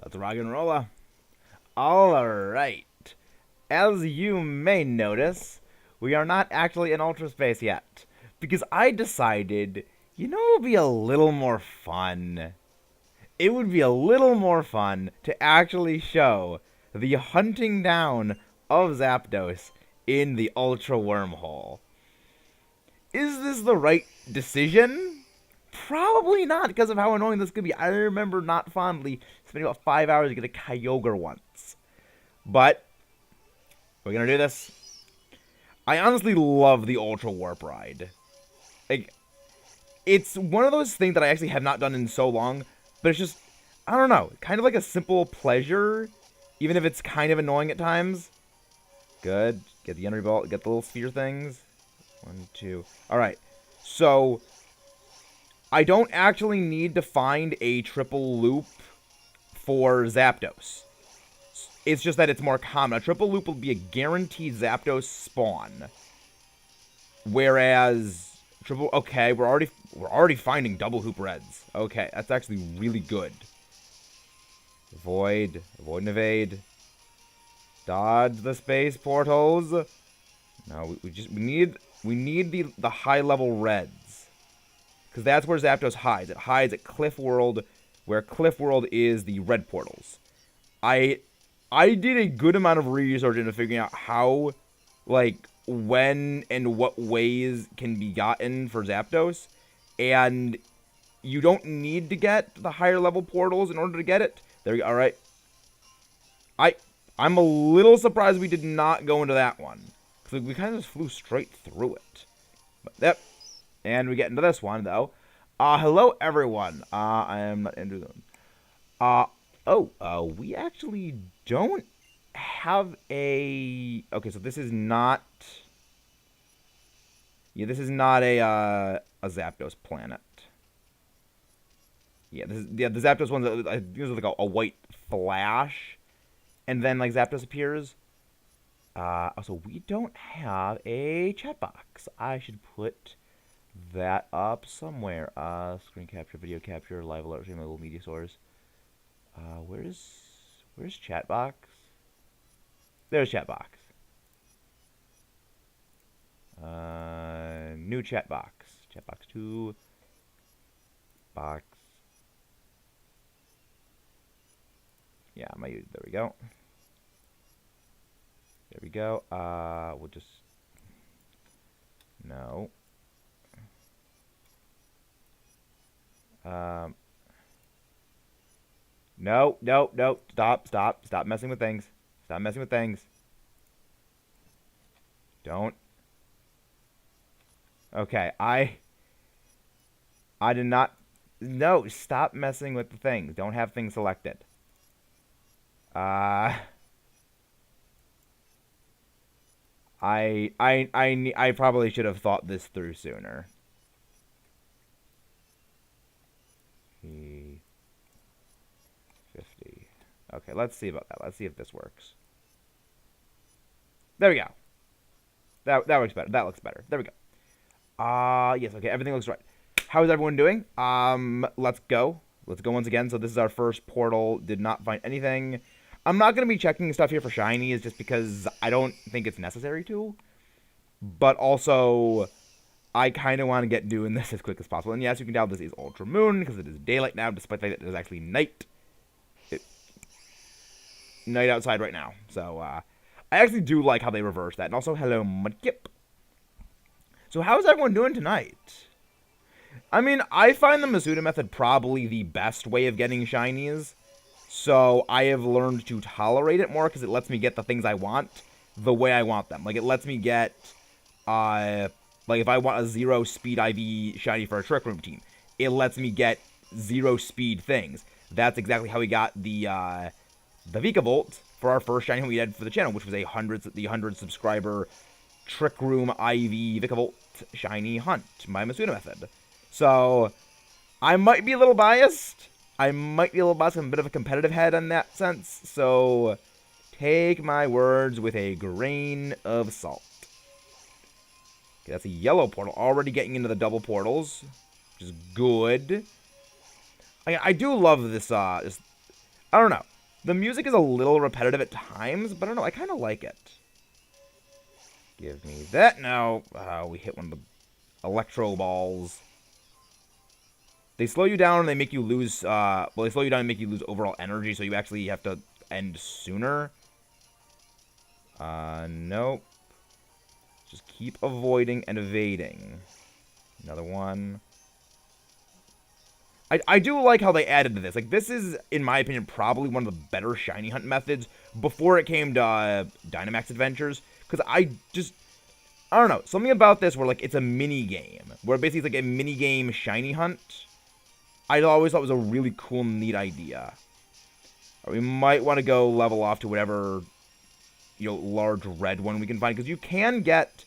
Let's rock and roll. Alright. As you may notice, we are not actually in Ultra Space yet. Because I decided, it would be a little more fun. It would be a little more fun to actually show the hunting down of Zapdos in the Ultra Wormhole. Is this the right decision? Probably not, because of how annoying this could be. I remember not fondly spending about 5 hours to get a Kyogre once. But we're gonna do this. I honestly love the Ultra Warp Ride. Like, it's one of those things that I actually have not done in so long, but it's just, I don't know, kind of like a simple pleasure, even if it's kind of annoying at times. Good. Get the Energy Ball, get the little sphere things. 1, 2. Alright. So, I don't actually need to find a triple loop for Zapdos. It's just that it's more common. A triple loop will be a guaranteed Zapdos spawn. Whereas triple, okay, we're already finding double hoop reds. Okay, that's actually really good. Avoid and evade. Dodge the space portals. No, we need the high level reds. Because that's where Zapdos hides. It hides at Cliff World, where Cliff World is the red portals. I did a good amount of research into figuring out how, like, when and what ways can be gotten for Zapdos. And you don't need to get the higher level portals in order to get it. There we go. Alright. I'm a little surprised we did not go into that one. Because we kind of just flew straight through it. But, yep. And we get into this one, though. Hello, everyone. I am not into them. We actually don't have a... Okay, so this is not... Yeah, this is not a Zapdos planet. Yeah, the Zapdos one's I think there's like a white flash, and then like Zapdos appears. Also, we don't have a chat box. I should put that up somewhere. Screen capture, video capture, live alert, my little media source. Where's chat box? There's chat box. New chat box. Chat box 2. Box. Yeah, there we go. There we go. We'll just... No. No. Stop messing with things. Stop messing with things. Don't. Okay, I did not... No, stop messing with the things. Don't have things selected. I probably should have thought this through sooner. 50. Okay, let's see about that. Let's see if this works. There we go. That works better. That looks better. There we go. Yes, okay, everything looks right. How is everyone doing? Let's go. Let's go once again. So this is our first portal. Did not find anything. I'm not going to be checking stuff here for shinies just because I don't think it's necessary to. But also, I kind of want to get doing this as quick as possible. And yes, you can tell this is Ultra Moon because it is daylight now, despite the fact that it is actually night. Night outside right now. So, I actually do like how they reverse that. And also, hello, Mudkip. So, how's everyone doing tonight? I mean, I find the Masuda method probably the best way of getting shinies. So, I have learned to tolerate it more because it lets me get the things I want the way I want them. Like, it lets me get, like, if I want a 0 speed IV shiny for a Trick Room team, it lets me get 0 speed things. That's exactly how we got the Vikavolt for our first shiny we had for the channel, which was the 100 subscriber Trick Room IV Vikavolt shiny hunt, my Masuda method. So, I might be a little biased. I'm a bit of a competitive head in that sense. So, take my words with a grain of salt. Okay, that's a yellow portal. Already getting into the double portals, which is good. I do love this. I I don't know. The music is a little repetitive at times, but I don't know. I kind of like it. Give me that. No. We hit one of the electro balls. They slow you down and they make you lose, well, they slow you down and make you lose overall energy, so you actually have to end sooner. Nope. Just keep avoiding and evading. Another one. I do like how they added to this. Like, this is, in my opinion, probably one of the better shiny hunt methods before it came to Dynamax Adventures. Because I don't know. Something about this where, like, it's a mini game. Where basically it's like a mini game shiny hunt. I always thought was a really cool, neat idea. Or we might want to go level off to whatever, large red one we can find. Because you can get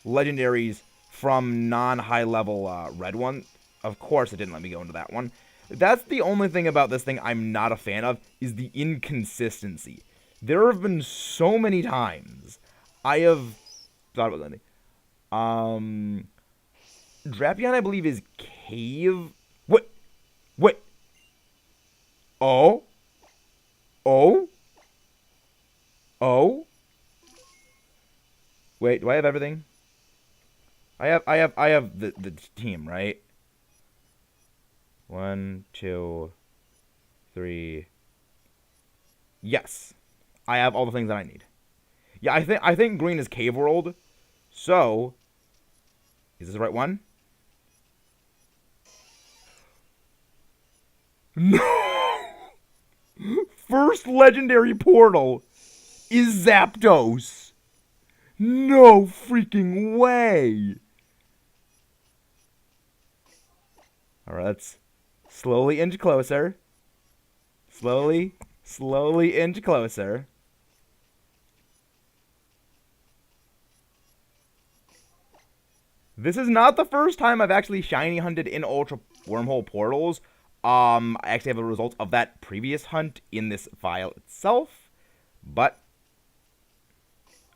legendaries from non-high level red ones. Of course it didn't let me go into that one. That's the only thing about this thing I'm not a fan of, is the inconsistency. There have been so many times I have thought about something. Drapion, I believe, is cave. Wait. Oh. Wait, do I have everything? I have the team, right? 1, 2, 3. Yes. I have all the things that I need. Yeah, I think green is Cave World. So, is this the right one? No! First legendary portal is Zapdos. No freaking way. Alright, let's slowly inch closer. Slowly inch closer. This is not the first time I've actually shiny hunted in Ultra Wormhole portals. I actually have the results of that previous hunt in this file itself. But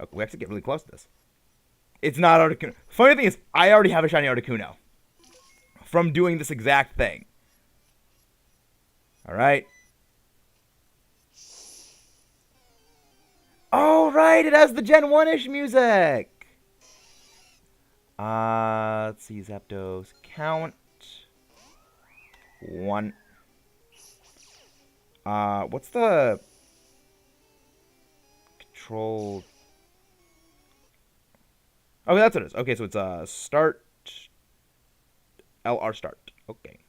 okay, we actually get really close to this. It's not Articuno. Funny thing is, I already have a shiny Articuno from doing this exact thing. Alright. Oh, right, it has the Gen 1-ish music. Let's see, Zapdos. Count. 1. What's the control? Oh, that's what it is. Okay, so it's start. LR start. Okay.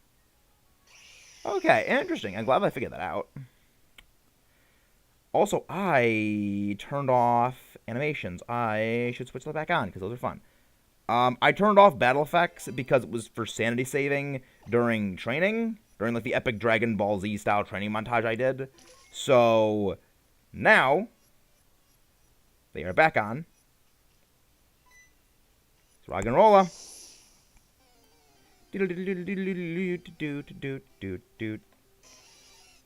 Okay, interesting. I'm glad I figured that out. Also, I turned off animations. I should switch that back on because those are fun. I turned off battle effects because it was for sanity saving during training, during like the epic Dragon Ball Z style training montage I did. So now they are back on. It's rock and rolla.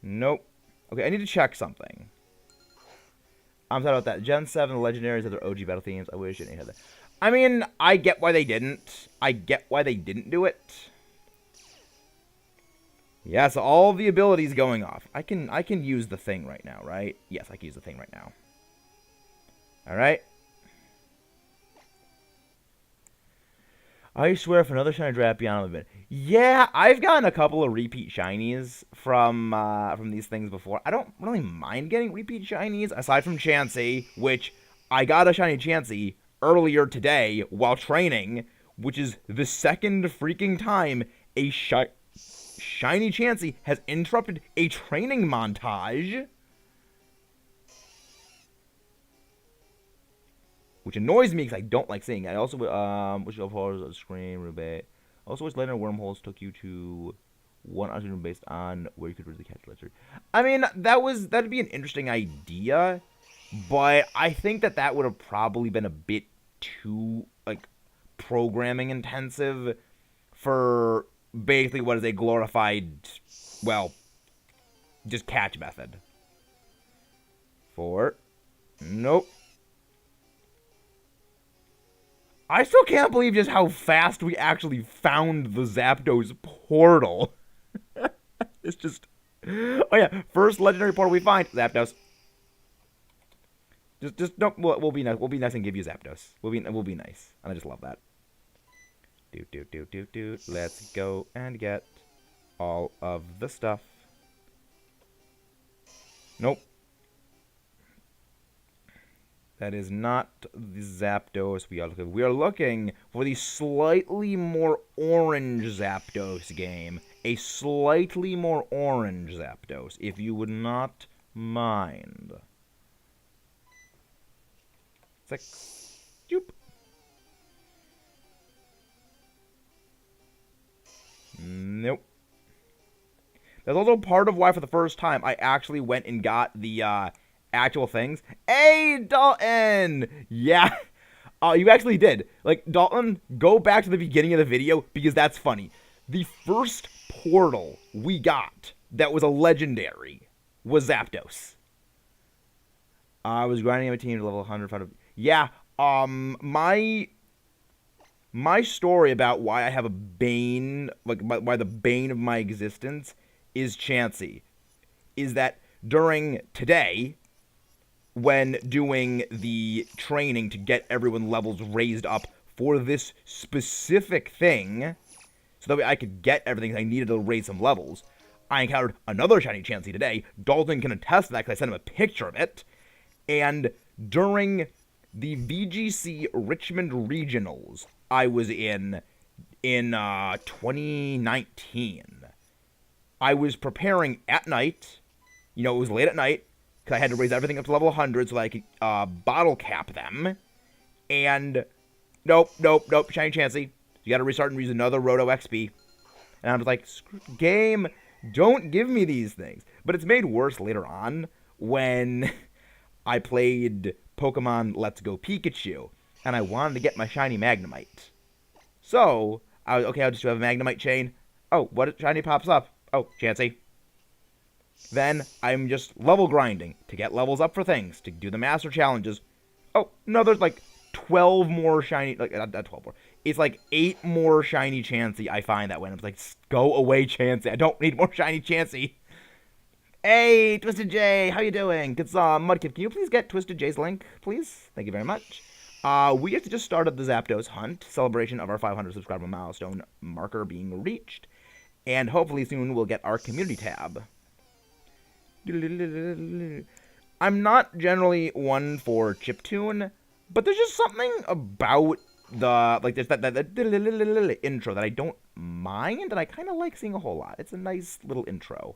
Nope. Okay, I need to check something. I'm sorry about that. Gen 7 legendaries have their OG battle themes. I wish they had that. I mean, I get why they didn't. I get why they didn't do it. Yeah, so all the abilities going off. I can use the thing right now, right? Yes, I can use the thing right now. Alright. I swear if another shiny Drapion I've been. Yeah, I've gotten a couple of repeat shinies from these things before. I don't really mind getting repeat shinies, aside from Chansey, which I got a shiny Chansey earlier today while training, which is the second freaking time a shiny Chansey has interrupted a training montage. Which annoys me because I don't like seeing it. I also wish you pause on screen, Rubé. Also wish later wormholes took you to one option based on where you could really catch legendary. I mean, that'd be an interesting idea, but I think that would have probably been a bit too like programming intensive for basically what is a glorified, well, just catch method. 4. Nope. I still can't believe just how fast we actually found the Zapdos portal. It's just Oh yeah, first legendary portal we find, Zapdos. Just no. We'll be nice. We'll be nice and give you Zapdos. We'll be nice, and I just love that. Do. Let's go and get all of the stuff. Nope. That is not the Zapdos we are looking for. We are looking for the slightly more orange Zapdos game. A slightly more orange Zapdos, if you would not mind. 6. Joop. Nope. That's also part of why, for the first time, I actually went and got the actual things. Hey, Dalton! Yeah, you actually did. Like, Dalton, go back to the beginning of the video, because that's funny. The first portal we got that was a legendary was Zapdos. I was grinding my team to level 100. Yeah, my story about why I have a bane, like, why the bane of my existence is Chansey, is that during today, when doing the training to get everyone levels raised up for this specific thing, so that way I could get everything I needed to raise some levels, I encountered another shiny Chansey today. Dalton can attest to that because I sent him a picture of it. And during the VGC Richmond Regionals I was in 2019, I was preparing at night. You know, it was late at night, because I had to raise everything up to level 100 so that I could bottle cap them. And nope, shiny Chansey. You gotta restart and use another Roto XP. And I was like, game, don't give me these things. But it's made worse later on when I played Pokemon Let's Go Pikachu, and I wanted to get my shiny Magnemite. So, I was, okay, I'll just have a Magnemite chain. Oh, what shiny pops up? Oh, Chansey. Then, I'm just level grinding to get levels up for things, to do the master challenges. Oh, no, there's like 12 more shiny, like, not 12 more. It's like 8 more shiny Chansey I find that way. And I'm like, go away, Chansey. I don't need more shiny Chansey. Hey, Twisted J, how you doing? It's Mudkip. Can you please get Twisted J's link, please? Thank you very much. We have just started the Zapdos hunt, celebration of our 500 subscriber milestone marker being reached, and hopefully soon we'll get our community tab. I'm not generally one for chiptune, but there's just something about the, like, there's that intro that I don't mind, and I kind of like seeing a whole lot. It's a nice little intro.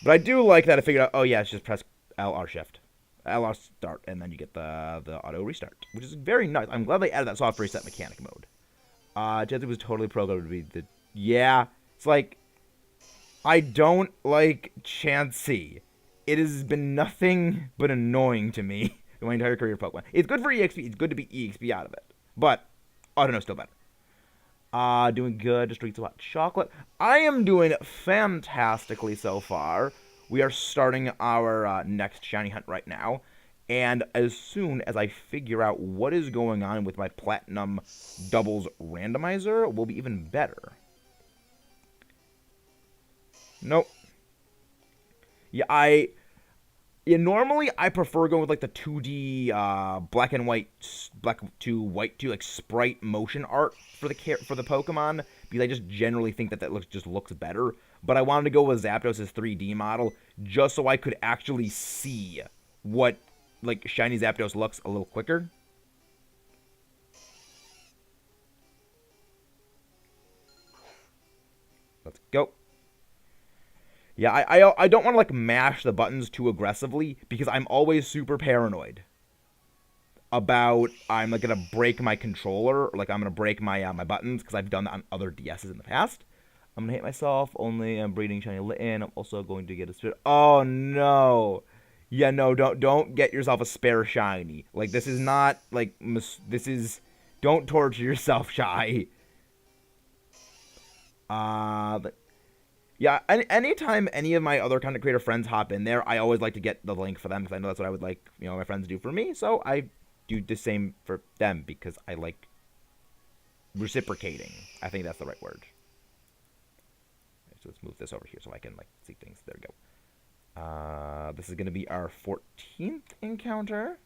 But I do like that I figured out, oh yeah, it's just press LR shift. LR start, and then you get the auto restart, which is very nice. I'm glad they added that soft reset mechanic mode. Chansey was totally programmed to be the, yeah, it's like, I don't like Chansey. It has been nothing but annoying to me in my entire career of Pokemon. It's good for EXP, it's good to be EXP out of it, but Autono's still better. Doing good. Just drink some hot chocolate. I am doing fantastically so far. We are starting our next shiny hunt right now. And as soon as I figure out what is going on with my Platinum Doubles Randomizer, we'll be even better. Nope. Yeah, normally I prefer going with like the 2D black and white, black to white to like sprite motion art for the Pokemon, because I just generally think that looks better. But I wanted to go with Zapdos' 3D model just so I could actually see what like shiny Zapdos looks a little quicker. Let's go. Yeah, I don't want to, like, mash the buttons too aggressively, because I'm always super paranoid about I'm, like, going to break my controller, or, like, I'm going to break my my buttons, because I've done that on other DSs in the past. I'm going to hit myself, only I'm breeding shiny Litten. I'm also going to get a spare. Oh, no. Yeah, no, don't get yourself a spare shiny. Like, this is not, like, this is, don't torture yourself, Shy. Yeah, anytime any of my other content creator friends hop in there, I always like to get the link for them, because I know that's what I would like, my friends do for me. So I do the same for them, because I like reciprocating. I think that's the right word. So let's move this over here so I can like see things. There we go. This is gonna be our 14th encounter.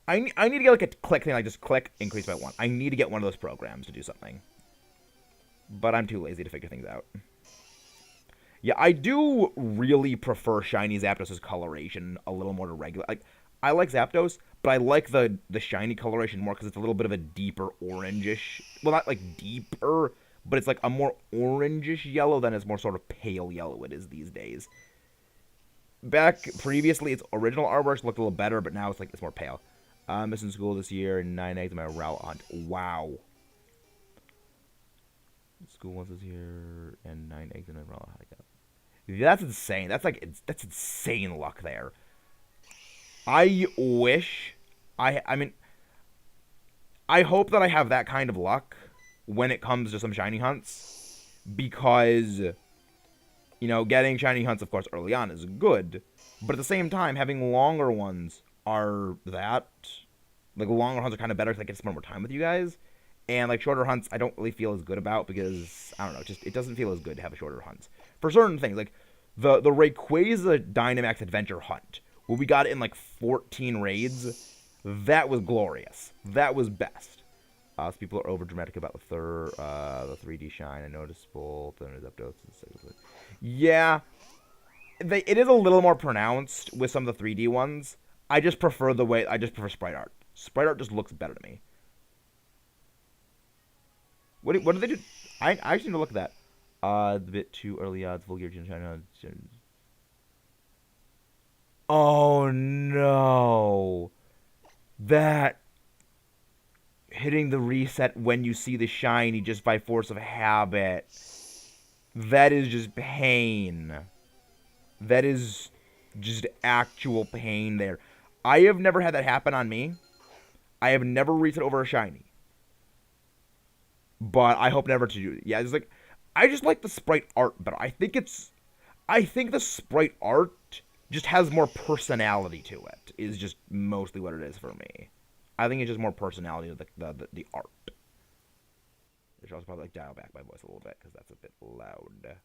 I need to get like a click thing, like just click, increase by 1. I need to get one of those programs to do something. But I'm too lazy to figure things out. Yeah, I do really prefer shiny Zapdos' coloration a little more to regular. Like, I like Zapdos, but I like the shiny coloration more because it's a little bit of a deeper orangish. Well, not like deeper, but it's like a more orangish yellow than it's more sort of pale yellow it is these days. Back previously, its original artwork looked a little better, but now it's more pale. I'm missing school this year and 9 eggs in my route hunt. Wow. School once this year and 9 eggs in my route hunt. That's insane. That's insane luck there. I wish I mean I hope that I have that kind of luck when it comes to some shiny hunts, because getting shiny hunts of course early on is good, but at the same time having longer ones are longer hunts are kind of better because I get to spend more time with you guys, and like shorter hunts I don't really feel as good about because I don't know, it doesn't feel as good to have a shorter hunt for certain things, like the Rayquaza Dynamax Adventure hunt where we got it in like 14 raids. That was glorious. That was best. So people are over dramatic about the 3D shine. I noticed both. Yeah, it is a little more pronounced with some of the 3D ones. I just prefer sprite art. Sprite art just looks better to me. What do they do? I actually need to look at that. A bit too early odds. Full gear China. Oh no. That hitting the reset when you see the shiny just by force of habit. That is just pain. That is just actual pain there. I have never had that happen on me. I have never reset over a shiny. But I hope never to do it. Yeah, it's like I just like the sprite art better. I think the sprite art just has more personality to it, is just mostly what it is for me. I think it's just more personality to the art. I should also probably dial back my voice a little bit because that's a bit loud.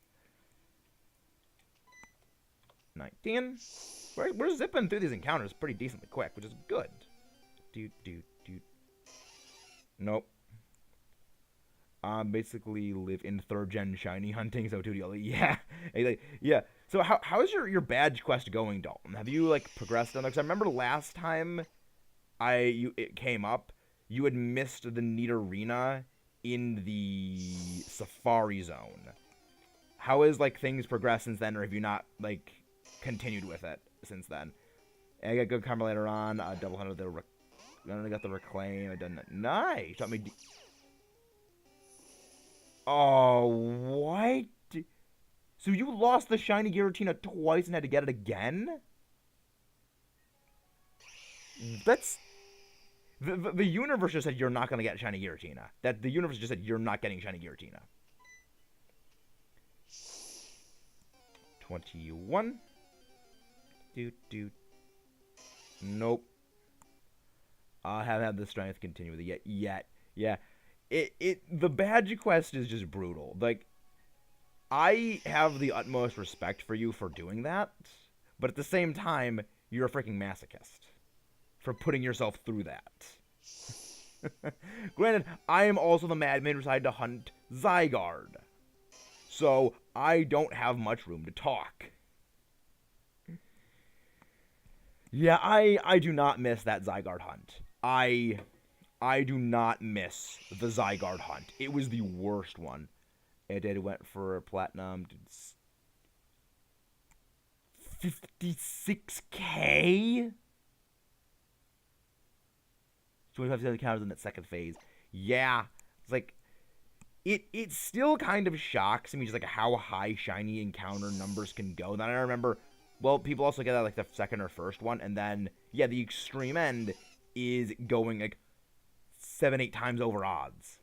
19. We're zipping through these encounters pretty decently quick, which is good. Nope. Basically live in 3rd gen shiny hunting, so 2D. Yeah. Yeah. So how is your badge quest going, Dalton? Have you like progressed on that? Because I remember last time it came up, you had missed the Neat Arena in the Safari Zone. How has like things progressed since then, or have you not like continued with it since then? And I got good karma later on. Double hunted then I got the reclaim. I done that. Nice. Shot me. Oh, what? So you lost the shiny Giratina twice and had to get it again? That's the universe just said you're not gonna get shiny Giratina. That the universe just said you're not getting shiny Giratina. 21. Nope. I haven't had the strength to continue with it yet. Yeah. The badge quest is just brutal. Like, I have the utmost respect for you for doing that, but at the same time, you're a freaking masochist for putting yourself through that. Granted, I am also the madman who decided to hunt Zygarde, so I don't have much room to talk. Yeah, I do not miss that Zygarde hunt. I do not miss the Zygarde hunt. It was the worst one. It went for platinum. 56K? 25 counters in that second phase. Yeah. It's like it still kind of shocks me just like how high shiny encounter numbers can go. Then I remember, well, people also get that like the second or first one, and then yeah, the extreme end is going like 7-8 times over odds.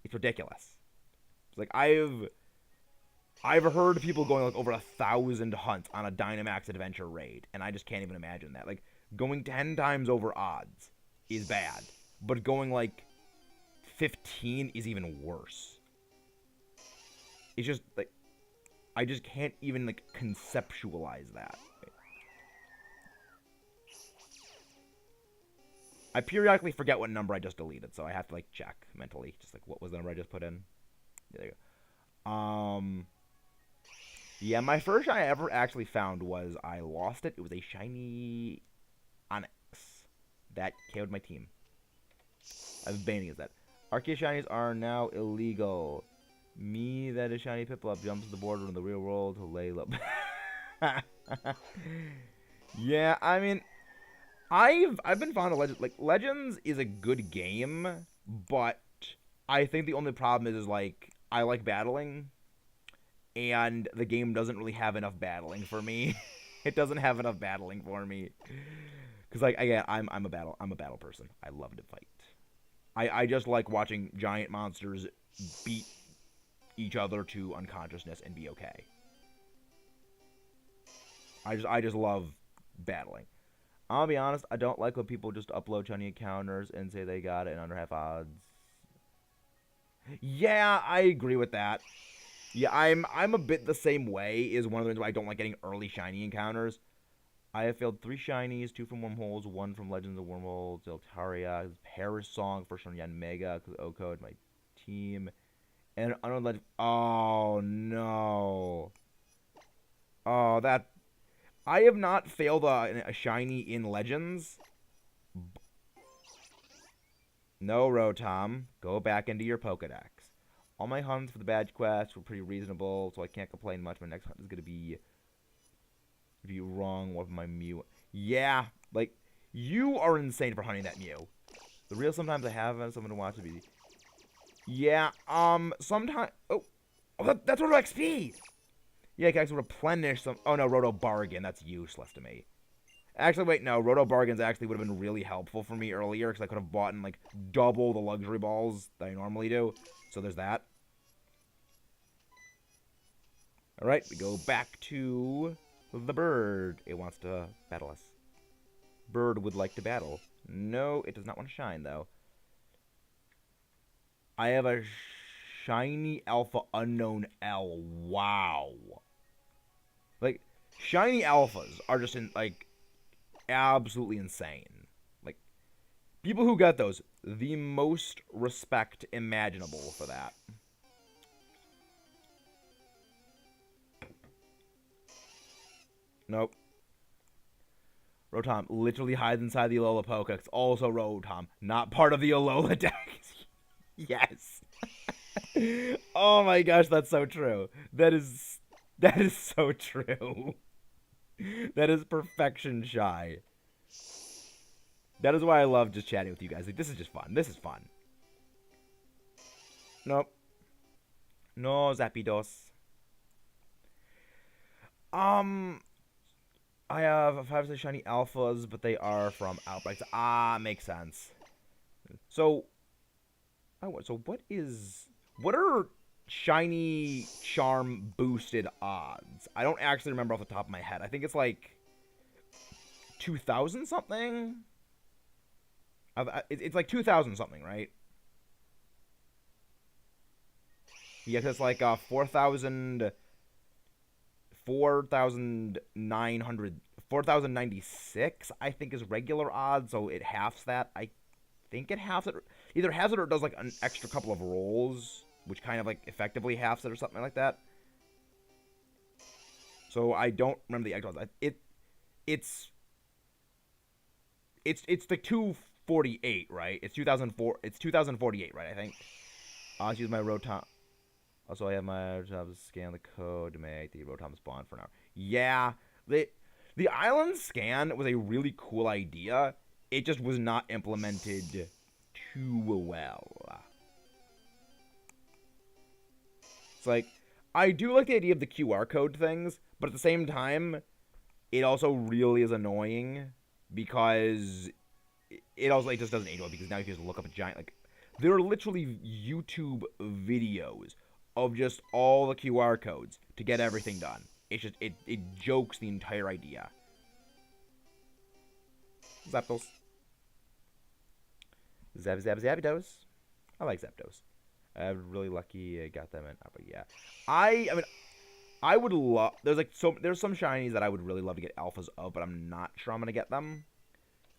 It's ridiculous. It's like I've heard people going like over 1,000 hunts on a Dynamax Adventure raid, and I just can't even imagine that. Like going 10 times over odds is bad, but going like 15 is even worse. It's just like I just can't even like conceptualize that. I periodically forget what number I just deleted, so I have to like check mentally, just like what was the number I just put in. There you go. Yeah, my first shiny I ever actually found was I lost it. It was a shiny Onyx that KO'd my team. I've been banning that. Arceus shinies are now illegal. Me, that is shiny Piplup, jumps to the border in the real world to lay low. Yeah, I mean, I've been fond of Legends. Like Legends is a good game, but I think the only problem is like I like battling, and the game doesn't really have enough battling for me. It doesn't have enough battling for me. Cause like again, I'm a battle person. I love to fight. I just like watching giant monsters beat each other to unconsciousness and be okay. I just love battling. I'll be honest, I don't like when people just upload shiny encounters and say they got it in under half odds. Yeah, I agree with that. Yeah, I'm a bit the same way. Is one of the reasons why I don't like getting early shiny encounters. I have failed 3 shinies, 2 from Wormholes, 1 from Legends of Wormholes, Deltaria, Paris Song, first from Yan Mega, because Oko my team, and Unknown Legend. Oh no! Oh, that I have not failed a shiny in Legends. No, Rotom, go back into your Pokedex. All my hunts for the badge quests were pretty reasonable, so I can't complain much. My next hunt is gonna be wrong with my Mew. Yeah, like you are insane for hunting that Mew. The real sometimes I have someone to watch it. Yeah, sometimes. That's Roto XP. Yeah, I can actually replenish some. Oh no, Roto Bargain. That's useless to me. Actually, wait, no. Roto Bargains actually would have been really helpful for me earlier because I could have bought in like double the luxury balls that I normally do. So there's that. All right, we go back to the bird. It wants to battle us. Bird would like to battle. No, it does not want to shine though. I have a shiny alpha unknown L. Wow. Like shiny alphas are just in like absolutely insane. Like people who got those, the most respect imaginable for that. Nope. Rotom literally hides inside the Alola Pokedex. Also Rotom, not part of the Alola Dex. Yes. Oh my gosh, that's so true. That is so true. That is perfection shy. That is why I love just chatting with you guys. Like, this is just fun. This is fun. Nope. No, Zapdos. I have 5 shiny alphas, but they are from outbreaks. Ah, makes sense. So, what are shiny charm boosted odds? I don't actually remember off the top of my head. I think it's like 2,000 something. It's like 2,000 something, right? Yeah, it's like 4,000, 4,900, 4,096, I think is regular odds, so it halves that. I think it halves it. Either halves it or it does like an extra couple of rolls, which kind of like effectively halves it or something like that. So I don't remember the actual odds. It's it's the 248, right? It's 2004. It's 2048, right? I think. I'll use my Rotom. Also, I have my job to scan the code to make the Rotom spawn for now. Yeah, the island scan was a really cool idea. It just was not implemented too well. It's like I do like the idea of the QR code things, but at the same time, it also really is annoying because it also like, just doesn't age well because now you can just look up a giant like there are literally YouTube videos of just all the QR codes to get everything done. It's just it jokes the entire idea. Zapdos. Zapdos. I like Zapdos. I'm really lucky I got them in. But yeah, I mean, I would love. There's some shinies that I would really love to get alphas of, but I'm not sure I'm gonna get them.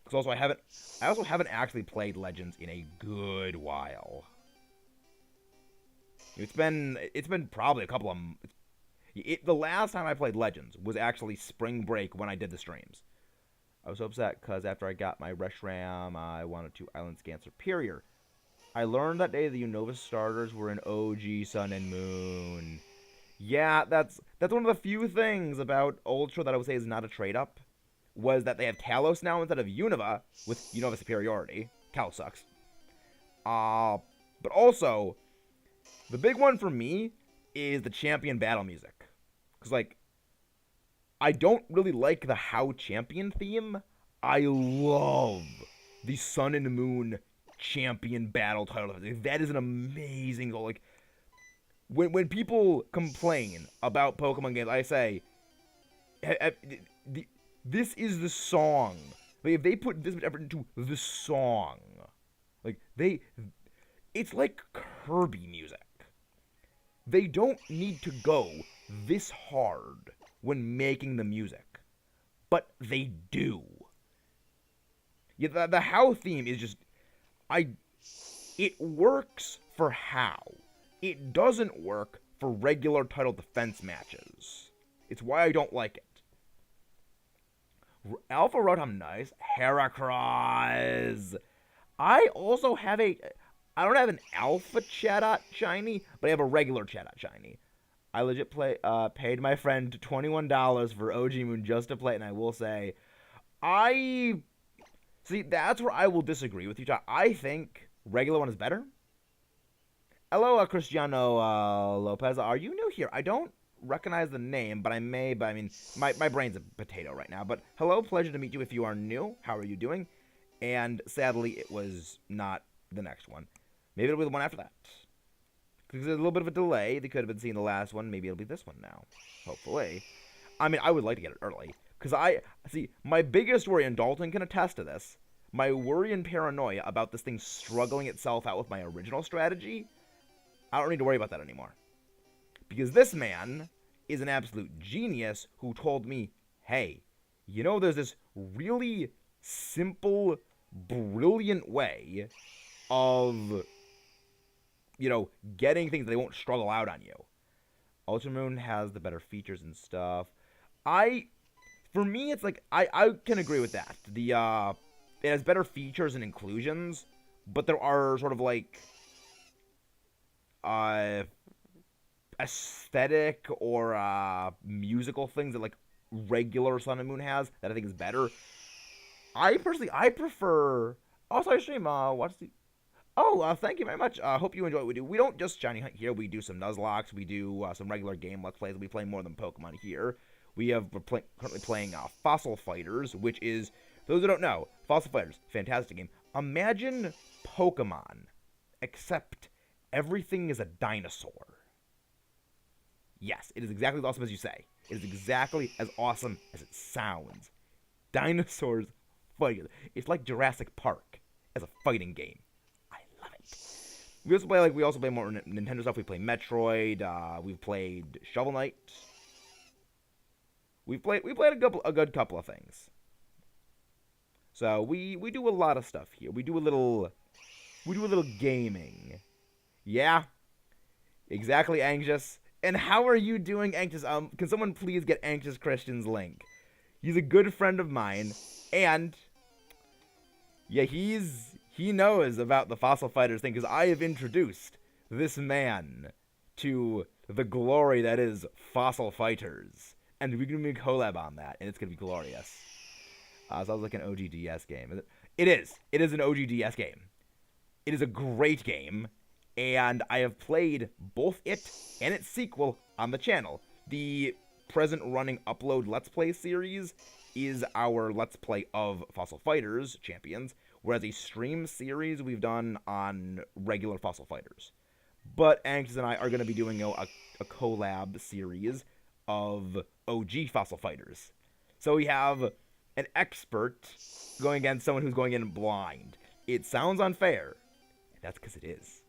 Because also I also haven't actually played Legends in a good while. It's been probably a couple of. The last time I played Legends was actually spring break when I did the streams. I was so upset because after I got my Reshiram, I wanted to Island Scan Superior. I learned that day the Unova starters were an OG Sun and Moon. Yeah, that's one of the few things about Ultra that I would say is not a trade up. Was that they have Kalos now instead of Unova with Unova superiority. Kalos sucks. But also, the big one for me is the champion battle music. Because, like, I don't really like the How Champion theme. I love the Sun and Moon champion battle title. That is an amazing goal. Like, when people complain about Pokemon games, I say, this is the song. Like, if they put this much effort into the song, like, it's like Kirby music. They don't need to go this hard when making the music, but they do. Yeah, the How theme is just, it works for How. It doesn't work for regular title defense matches. It's why I don't like it. Alpha Rotom, nice. Heracross. I also have I don't have an Alpha Chatot shiny, but I have a regular Chatot shiny. I legit paid my friend $21 for OG Moon just to play it, and I will say, see, that's where I will disagree with you, John. I think regular one is better. Hello, Cristiano Lopez. Are you new here? I don't recognize the name, but I may. But I mean, my brain's a potato right now. But hello, pleasure to meet you. If you are new, how are you doing? And sadly, it was not the next one. Maybe it'll be the one after that. Because there's a little bit of a delay. They could have been seeing the last one. Maybe it'll be this one now. Hopefully. I mean, I would like to get it early. Because my biggest worry, and Dalton can attest to this, my worry and paranoia about this thing struggling itself out with my original strategy, I don't need to worry about that anymore. Because this man is an absolute genius who told me, hey, you know, there's this really simple, brilliant way of, you know, getting things that they won't struggle out on you. Ultramoon has the better features and stuff. For me, it's like, I can agree with that. It has better features and inclusions, but there are sort of like aesthetic or musical things that like regular Sun and Moon has that I think is better. I prefer. Also, I stream. Thank you very much. Hope you enjoy what we do. We don't just shiny hunt here. We do some Nuzlocks. We do some regular game let's plays. We play more than Pokemon here. We're currently playing Fossil Fighters, which is, those who don't know, Fossil Fighters, fantastic game. Imagine Pokemon, except everything is a dinosaur. Yes, it is exactly as awesome as you say. It is exactly as awesome as it sounds. Dinosaurs fighting. It's like Jurassic Park as a fighting game. I love it. We also play more Nintendo stuff. We play Metroid. We've played Shovel Knight. We played a good couple of things. So we do a lot of stuff here. We do a little gaming. Yeah, exactly, Anxious. And how are you doing, Anxious? Can someone please get Anxious Christian's link? He's a good friend of mine, and yeah, he knows about the Fossil Fighters thing because I have introduced this man to the glory that is Fossil Fighters, and we're gonna make a collab on that, and it's gonna be glorious. Sounds like an OGDS game. It is. It is an OGDS game. It is a great game. And I have played both it and its sequel on the channel. The present running upload Let's Play series is our Let's Play of Fossil Fighters Champions, whereas a stream series we've done on regular Fossil Fighters. But Anxious and I are going to be doing a collab series of OG Fossil Fighters. So we have an expert going against someone who's going in blind. It sounds unfair, and that's because it is.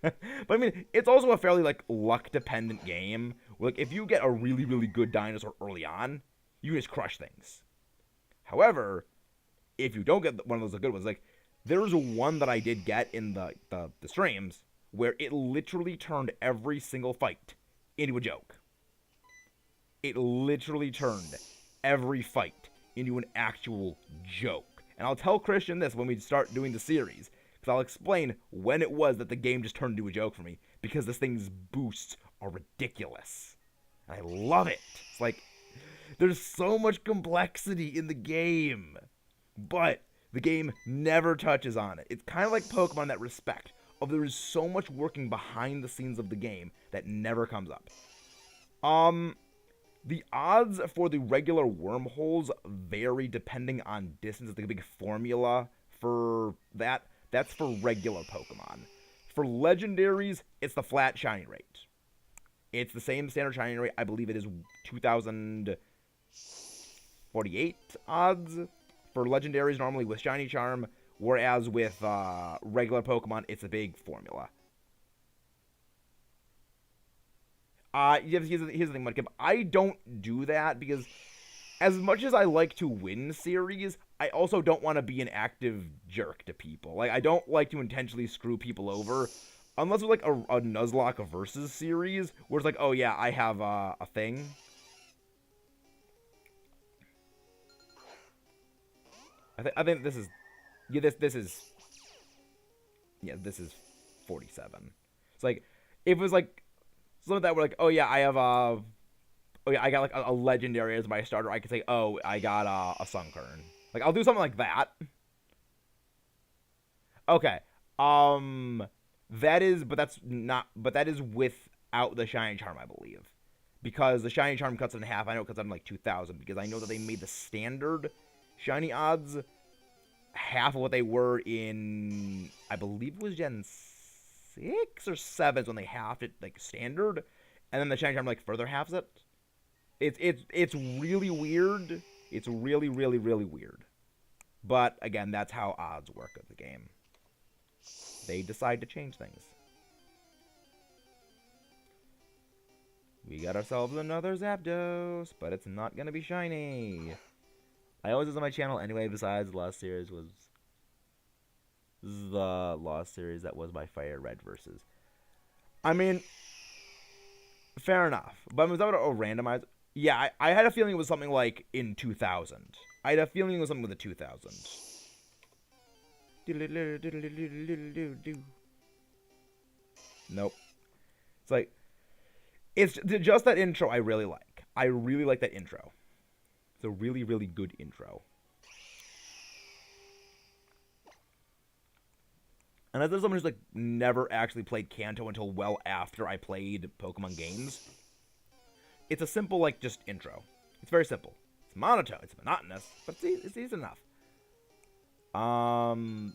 But I mean, it's also a fairly like luck-dependent game Like, if you get a really, really good dinosaur early on, you just crush things. However, if you don't get one of those good ones, like, there's one that I did get in the streams where it literally turned every single fight into a joke. It literally turned every fight into an actual joke. And I'll tell Christian this when we start doing the series, because I'll explain when it was that the game just turned into a joke for me, because this thing's boosts are ridiculous. And I love it. It's like, there's so much complexity in the game, but the game never touches on it. It's kind of like Pokemon in that respect, of there is so much working behind the scenes of the game that never comes up. The odds for the regular wormholes vary depending on distance. It's like a big formula for that. That's for regular Pokemon. For legendaries, it's the flat shiny rate. It's the same standard shiny rate. I believe it is 2,048 odds for legendaries normally with shiny charm, whereas with regular Pokemon, it's a big formula. Here's the thing, Mudkip. I don't do that because as much as I like to win series, I also don't want to be an active jerk to people. Like, I don't like to intentionally screw people over. Unless it's like a Nuzlocke versus series, where it's like, oh yeah, I have a thing. I think this is... Yeah, this is... Yeah, this is 47. It's like, if it was like... Something that were like, oh yeah, I have oh yeah, I got like a legendary as my starter. I could say, oh, I got a Sunkern. Like, I'll do something like that. Okay. That is, but that's not, but that is without the shiny charm, I believe, because the shiny charm cuts it in half. I know it cuts it in like 2,000 because I know that they made the standard shiny odds half of what they were in, I believe it was Gen 6 or 7 when they halved it like standard, and then the shiny charm like further halves it. It's really weird. It's really weird. But again, that's how odds work of the game. They decide to change things. We got ourselves another Zapdos, but it's not gonna be shiny. I always was on my channel anyway. Besides, the last series was the Lost series that was by Fire Red versus. I mean, fair enough. But was that a randomized? Yeah, I had a feeling it was something like in 2000. I had a feeling it was something with a 2000. Nope. It's like, it's just that intro I really like. I really like that intro. It's a really good intro. And as someone who's like never actually played Kanto until well after I played Pokemon games, it's a simple like just intro. It's very simple. It's monotone. It's monotonous, but it's easy enough. D12,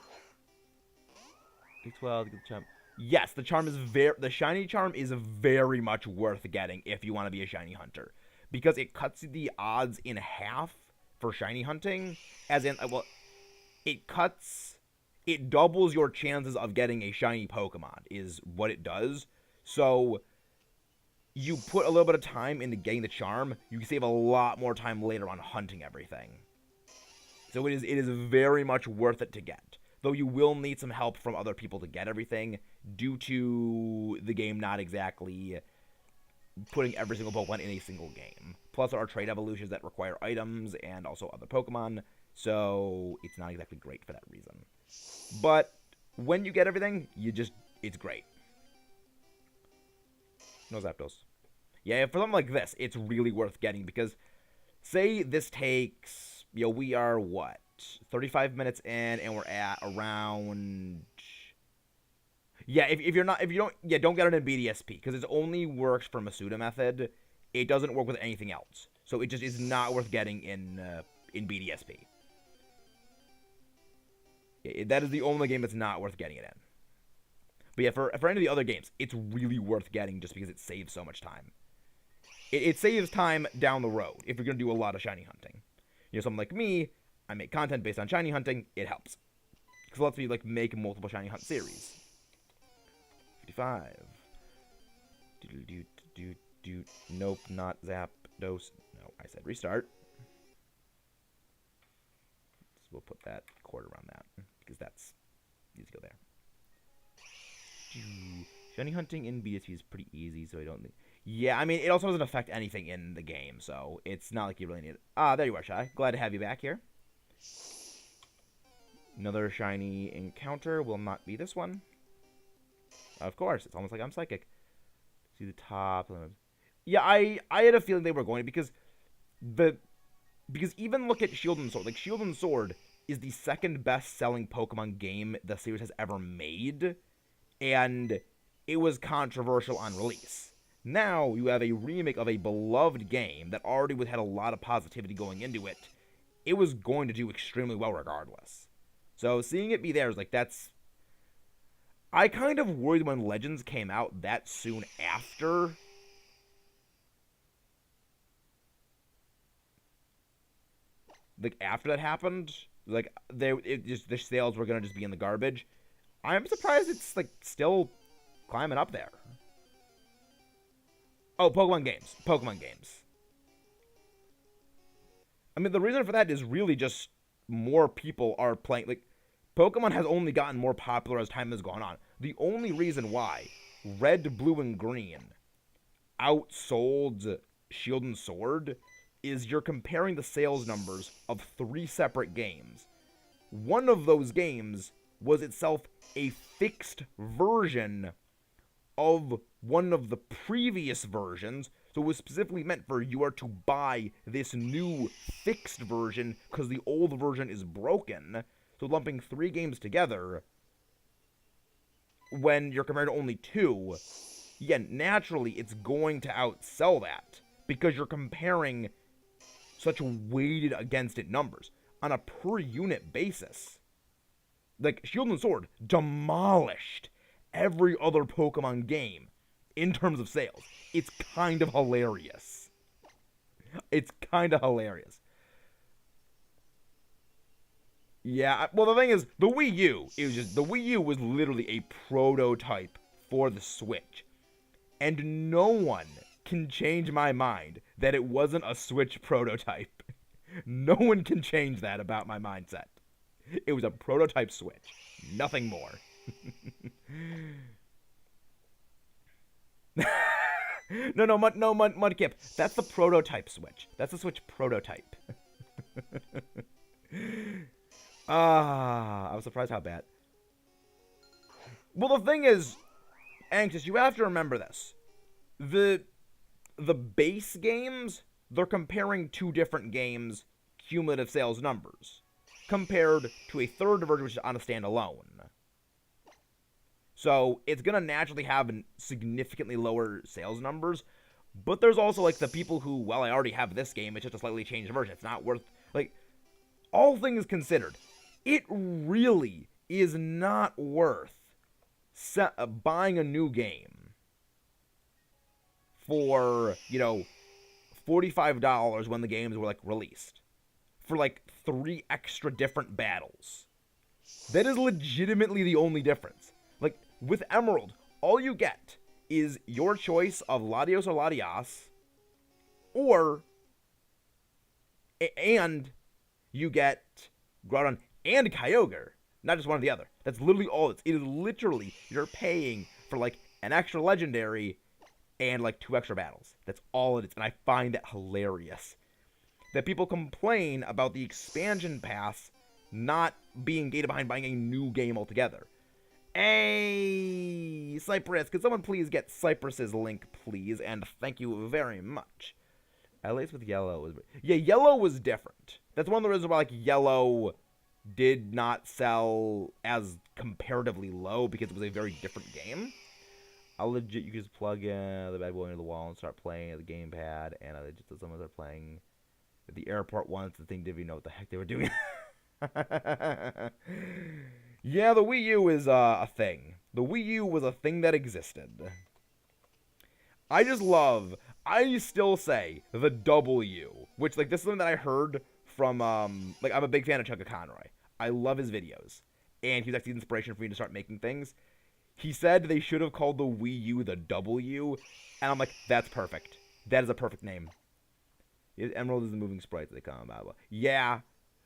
get the charm. Yes, the charm is the shiny charm is very much worth getting if you want to be a shiny hunter, because it cuts the odds in half for shiny hunting. As in, well, it doubles your chances of getting a shiny Pokemon is what it does. So you put a little bit of time into getting the charm, you can save a lot more time later on hunting everything. So it is very much worth it to get. Though you will need some help from other people to get everything, due to the game not exactly putting every single Pokemon in a single game. Plus there are trade evolutions that require items and also other Pokemon, so it's not exactly great for that reason. But when you get everything, it's great. No Zapdos. Yeah, for something like this, it's really worth getting, because say this takes, we are what? 35 minutes in, and we're at around... Yeah, if you don't get it in BDSP, because it only works for Masuda method. It doesn't work with anything else. So it just is not worth getting in BDSP. That is the only game that's not worth getting it in. But yeah, for any of the other games, it's really worth getting just because it saves so much time. It saves time down the road if you're going to do a lot of shiny hunting. Someone like me, I make content based on shiny hunting, it helps. Because it lets me make multiple shiny hunt series. 55. Nope, not Zapdos. No, I said restart. So we'll put that cord around that because that's needs to go there. Shiny hunting in BSP is pretty easy, so I don't think. Yeah, I mean, it also doesn't affect anything in the game, so it's not like you really need it. Ah, there you are, Shy. Glad to have you back here. Another shiny encounter will not be this one. Of course, it's almost like I'm psychic. See the top. Yeah, I had a feeling they were going to because even look at Shield and Sword. Like Shield and Sword is the second best selling Pokemon game the series has ever made, and it was controversial on release. Now you have a remake of a beloved game that already had a lot of positivity going into it. It was going to do extremely well regardless. So seeing it be there is like that's. I kind of worried when Legends came out that soon after. Like after that happened, like the sales were gonna just be in the garbage. I'm surprised it's like still climbing up there. Oh, Pokemon games. I mean, the reason for that is really just more people are playing. Like, Pokemon has only gotten more popular as time has gone on. The only reason why Red, Blue, and Green outsold Shield and Sword is you're comparing the sales numbers of 3 separate games. One of those games was itself a fixed version of one of the previous versions, so it was specifically meant for you are to buy this new fixed version because the old version is broken. So lumping 3 games together when you're compared to only 2, yeah, naturally it's going to outsell that because you're comparing such weighted against it numbers on a per unit basis. Like Shield and Sword demolished every other Pokemon game in terms of sales. It's kind of hilarious. Yeah, well the thing is, the Wii U was literally a prototype for the Switch. And no one can change my mind that it wasn't a Switch prototype. No one can change that about my mindset. It was a prototype Switch. Nothing more. No, Mudkip. That's the prototype Switch. That's the Switch prototype. I was surprised how bad. Well, the thing is, Anxious, you have to remember this. The base games, they're comparing 2 different games' cumulative sales numbers compared to a third version which is on a standalone. So it's going to naturally have significantly lower sales numbers, but there's also like the people who, well, I already have this game, it's just a slightly changed version. It's not worth, like, all things considered, it really is not worth buying a new game for, $45 when the games were, like, released. For, like, 3 extra different battles. That is legitimately the only difference. Like, with Emerald, all you get is your choice of Latios or Latias, and you get Groudon and Kyogre, not just one or the other. That's literally all it is. Literally, you're paying for, like, an extra legendary and, like, 2 extra battles. That's all it is, and I find that hilarious. That people complain about the expansion pass not being gated behind buying a new game altogether. Hey, Cypress, could someone please get Cypress's link, please? And thank you very much. At least with Yellow. Yeah, Yellow was different. That's one of the reasons why, like, Yellow did not sell as comparatively low, because it was a very different game. I'll legit, you can just plug the bad boy into the wall and start playing at the gamepad, and just someone start playing at the airport once. The thing didn't even know what the heck they were doing. Yeah, the Wii U is a thing. The Wii U was a thing that existed. I still say the W, which, like, this is something that I heard from, like, I'm a big fan of Chugga Conroy. I love his videos, and he was actually the inspiration for me to start making things. He said they should have called the Wii U the W, and I'm like, that's perfect. That is a perfect name. Emerald is the moving sprite they come about. Yeah,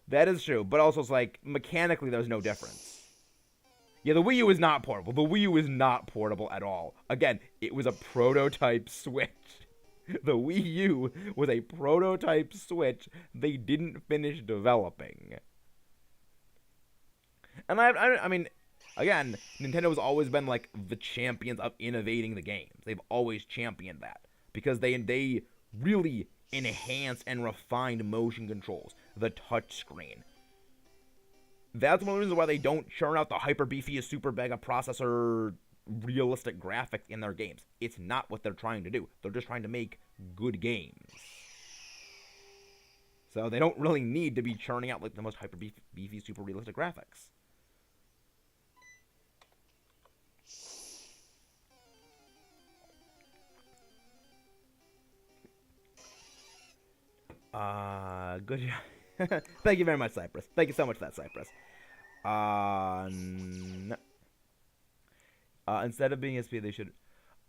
that is true. But also, it's like, mechanically, there's no difference. Yeah, the Wii U is not portable. The Wii U is not portable at all. Again, it was a prototype Switch. The Wii U was a prototype Switch they didn't finish developing. And I mean, again, Nintendo has always been like the champions of innovating the games. They've always championed that because they really enhanced and refined motion controls, the touchscreen. That's one of the reasons why they don't churn out the hyper beefy super mega processor realistic graphics in their games. It's not what they're trying to do. They're just trying to make good games. So they don't really need to be churning out like the most hyper beefy super realistic graphics. Good job. Thank you very much, Cypress. Thank you so much for that, Cypress. Instead of being SP, they should.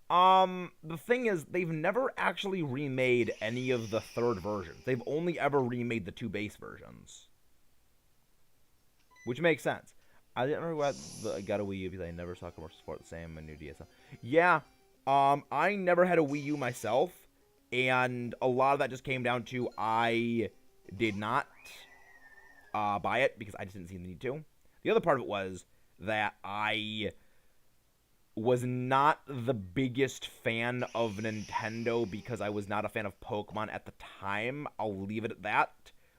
The thing is, they've never actually remade any of the third versions. They've only ever remade the two base versions, which makes sense. I didn't remember what I got a Wii U because I never saw commercials for it the same and new DSL. Yeah, I never had a Wii U myself, and a lot of that just came down to I did not buy it because I just didn't see the need to. The other part of it was that I was not the biggest fan of Nintendo because I was not a fan of Pokemon at the time. I'll leave it at that.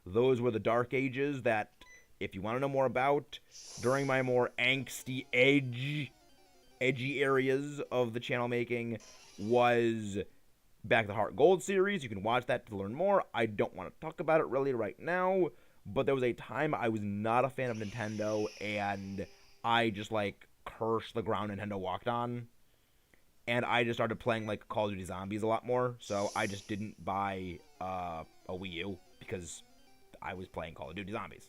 Those were the dark ages that, if you want to know more about, during my more angsty, edgy areas of the channel making, was Back to the Heart Gold series. You can watch that to learn more. I don't want to talk about it really right now, but there was a time I was not a fan of Nintendo, and I just, like, cursed the ground Nintendo walked on, and I just started playing, like, Call of Duty Zombies a lot more, so I just didn't buy a Wii U, because I was playing Call of Duty Zombies.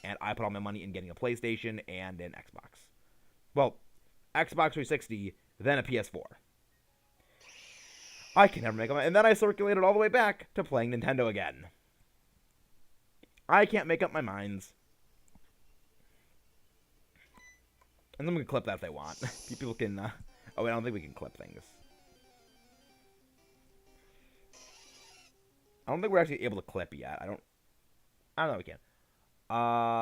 And I put all my money in getting a PlayStation and an Xbox. Well, Xbox 360, then a PS4. I can never make up my... And then I circulated all the way back to playing Nintendo again. I can't make up my minds. And someone can clip that if they want. People can... Oh, wait, I don't think we can clip things. I don't think we're actually able to clip yet. I don't know if we can.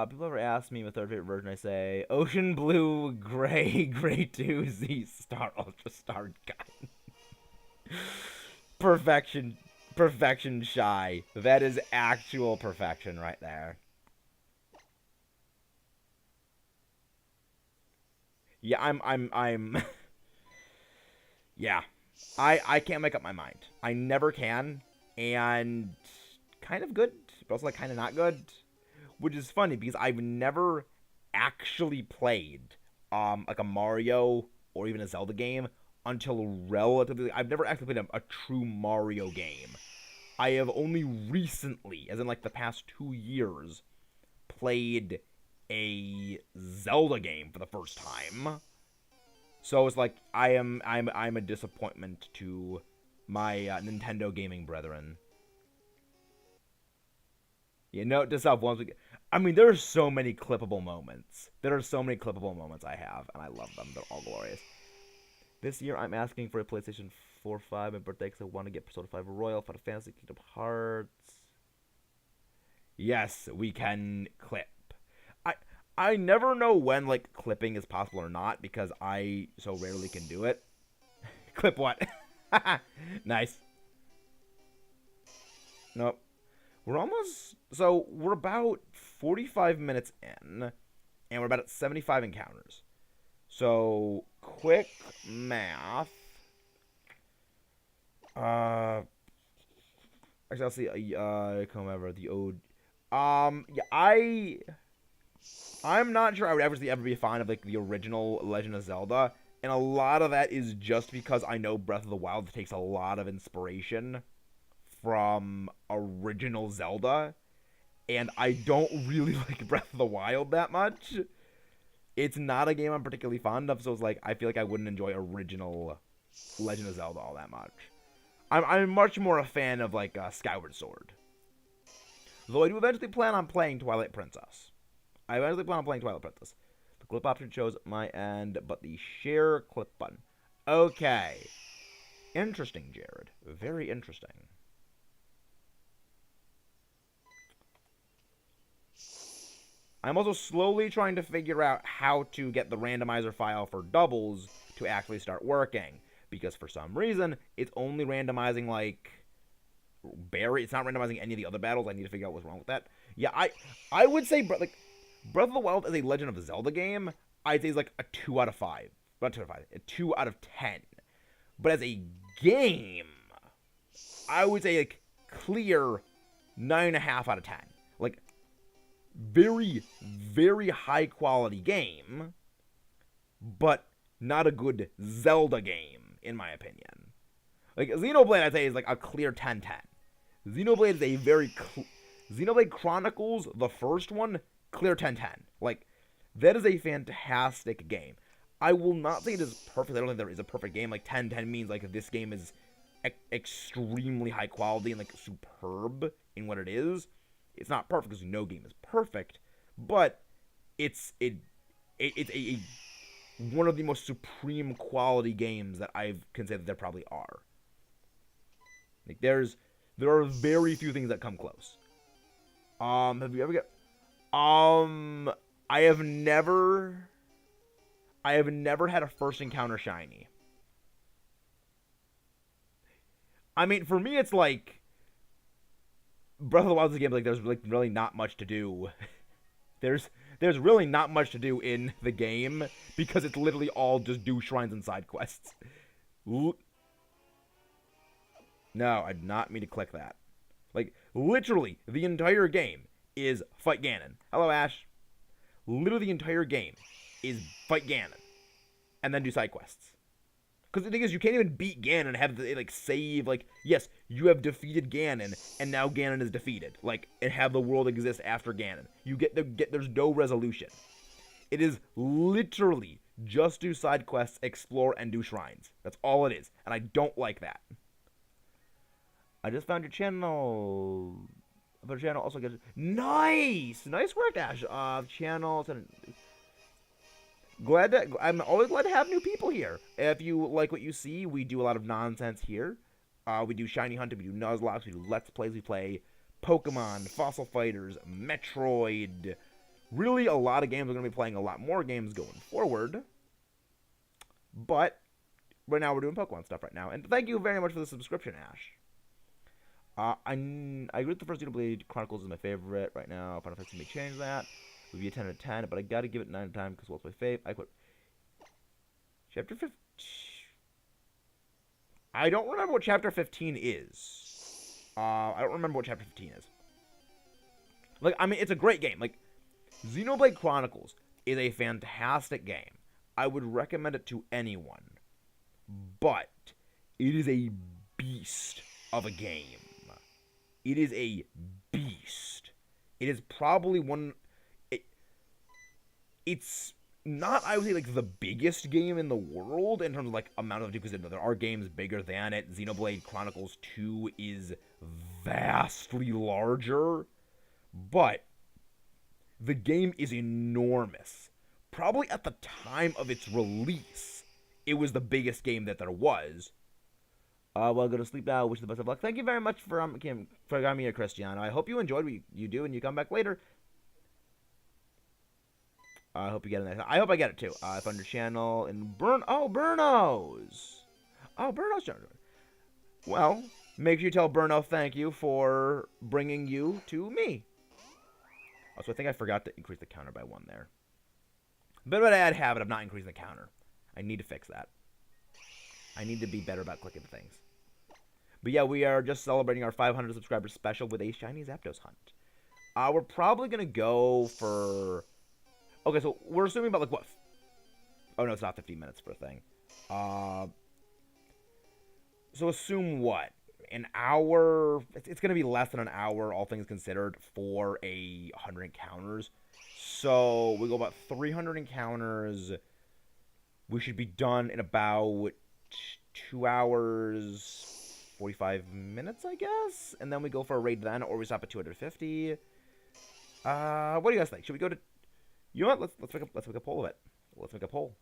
People ever ask me my third favorite version, I say, Ocean Blue, Gray, Gray 2, Z, Star, Ultra Star, God. Perfection. Perfection shy. That is actual perfection right there. Yeah, I'm yeah. I can't make up my mind. I never can, and kind of good, but also like kind of not good. Which is funny because I've never actually played like a Mario or even a Zelda game until relatively... I've never actually played a true Mario game. I have only recently, as in like the past 2 years, played a Zelda game for the first time. So it's like I'm a disappointment to my Nintendo gaming brethren. Yeah, note to self, once we get... I mean, there are so many clippable moments. There are so many clippable moments I have, and I love them. They're all glorious. This year, I'm asking for a PlayStation 4 5 my birthday because I want to get Persona 5 Royal, Final Fantasy, Kingdom Hearts. Yes, we can clip. I never know when, like, clipping is possible or not because I so rarely can do it. Clip what? Nice. Nope. We're almost... So, we're about 45 minutes in, and we're about at 75 encounters. So, quick math. Actually, I'll see, come over, the old... Yeah, I'm not sure I would ever be a fan of, like, the original Legend of Zelda, and a lot of that is just because I know Breath of the Wild takes a lot of inspiration from original Zelda, and I don't really like Breath of the Wild that much. It's not a game I'm particularly fond of, so it's like, I feel like I wouldn't enjoy original Legend of Zelda all that much. I'm much more a fan of like Skyward Sword. Though I do eventually plan on playing Twilight Princess. I eventually plan on playing Twilight Princess. The clip option shows my end, but the share clip button. Okay. Interesting, Jared. Very interesting. I'm also slowly trying to figure out how to get the randomizer file for doubles to actually start working. Because for some reason, it's only randomizing like Barry. It's not randomizing any of the other battles. I need to figure out what's wrong with that. Yeah, I would say like Breath of the Wild is a Legend of Zelda game. I'd say it's like a 2 out of 5. Not 2 out of 5. A 2 out of 10. But as a game, I would say like clear 9.5 out of 10. Like very, very high quality game, but not a good Zelda game, in my opinion. Like, Xenoblade, I'd say, is like a clear 10-10. Xenoblade is a very... Xenoblade Chronicles, the first one, clear 10-10. Like, that is a fantastic game. I will not say it is perfect. I don't think there is a perfect game. Like, 10-10 means, like, this game is extremely high quality and, like, superb in what it is. It's not perfect because no game is perfect, but it's one of the most supreme quality games that I've considered there probably are. Like there are very few things that come close. Have you ever got I have never had a first encounter shiny. I mean, for me it's like Breath of the Wild is a game like there's like really not much to do. there's really not much to do in the game because it's literally all just do shrines and side quests. No, I did not mean to click that. Like literally the entire game is fight Ganon. Hello, Ash. Literally the entire game is fight Ganon and then do side quests. Because the thing is, you can't even beat Ganon and have it, like, save, like, yes, you have defeated Ganon, and now Ganon is defeated. Like, and have the world exist after Ganon. There's no resolution. It is literally just do side quests, explore, and do shrines. That's all it is. And I don't like that. I just found your channel. But your channel also gets... Nice! Nice work, Ash. Channels and... I'm always glad to have new people here. If you like what you see, we do a lot of nonsense here. We do Shiny Hunting, we do Nuzlocke, we do Let's Plays, we play Pokemon, Fossil Fighters, Metroid. Really a lot of games. We're going to be playing a lot more games going forward. But right now we're doing Pokemon stuff right now. And thank you very much for the subscription, Ash. I agree with the first Xenoblade Chronicles is my favorite right now. Final Fantasy may change that. It would be a 10 out of 10, but I gotta give it 9 out of 10 because well, it's my fave. I quit. Chapter 15. I don't remember what Chapter 15 is. I don't remember what Chapter 15 is. Like, I mean, it's a great game. Like, Xenoblade Chronicles is a fantastic game. I would recommend it to anyone. But it is a beast of a game. It is a beast. It is probably one... It's not, I would say, like, the biggest game in the world in terms of, like, amount of... Because there are games bigger than it. Xenoblade Chronicles 2 is vastly larger. But the game is enormous. Probably at the time of its release, it was the biggest game that there was. Well, go to sleep now. Wish you the best of luck. Thank you very much for having me here, Cristiano. I hope you enjoyed what you do and you come back later. I hope you get it. I hope I get it too. I found your channel in Burno's. Oh, Burno's channel. Well, make sure you tell Burno thank you for bringing you to me. Also, I think I forgot to increase the counter by 1 there. Bit of a bad habit of not increasing the counter. I need to fix that. I need to be better about clicking things. But yeah, we are just celebrating our 500 subscribers special with a shiny Zapdos hunt. We're probably going to go for... Okay, so we're assuming about, like, what? Oh, no, it's not 15 minutes per thing. So assume what? An hour? It's going to be less than an hour, all things considered, for 100 encounters. So we go about 300 encounters. We should be done in about 2 hours, 45 minutes, I guess? And then we go for a raid then, or we stop at 250. What do you guys think? Should we go to... You know what? Let's make a poll of it. Let's make a poll.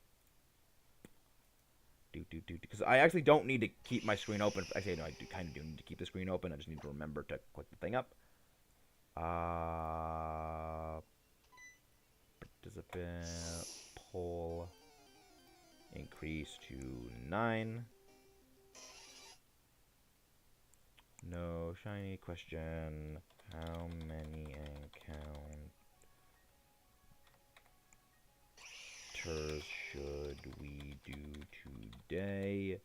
Because I actually don't need to keep my screen open. Actually, no, I kind of do need to keep the screen open. I just need to remember to click the thing up. Participant poll increase to 9. No shiny question. How many encounters should we do today?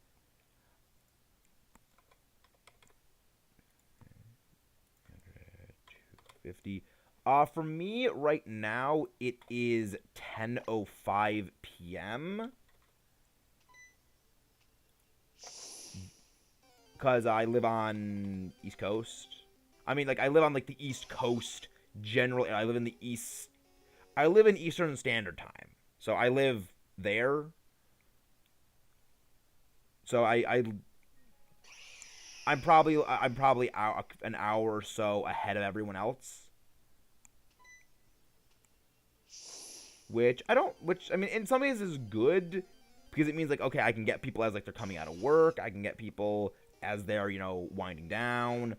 $250. For me right now it is 10:05 p.m. because I live on East Coast. I mean, like, I live on, like, the East Coast generally. I live in the East. I live in Eastern Standard Time. So I live there. So I'm probably an hour or so ahead of everyone else. Which I mean, in some ways is good, because it means, like, okay, I can get people as, like, they're coming out of work. I can get people as they're, you know, winding down.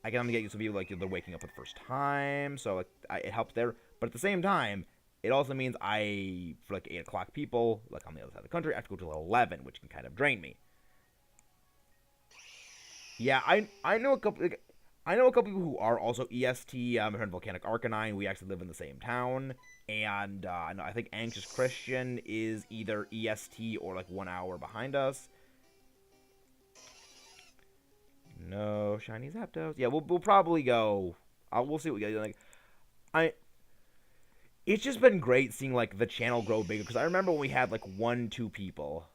I can get some people, like, they're waking up for the first time, so, like, it helps there. But at the same time, it also means for, like, 8 o'clock people, like, on the other side of the country, I have to go till 11, which can kind of drain me. Yeah, I know a couple people who are also EST. My friend Volcanic Arcanine, we actually live in the same town. And I think Anxious Christian is either EST or, like, 1 hour behind us. No shiny Zapdos. Yeah, we'll probably go. We'll see what we get. Like, it's just been great seeing, like, the channel grow bigger. Because I remember when we had, like, 1-2 people.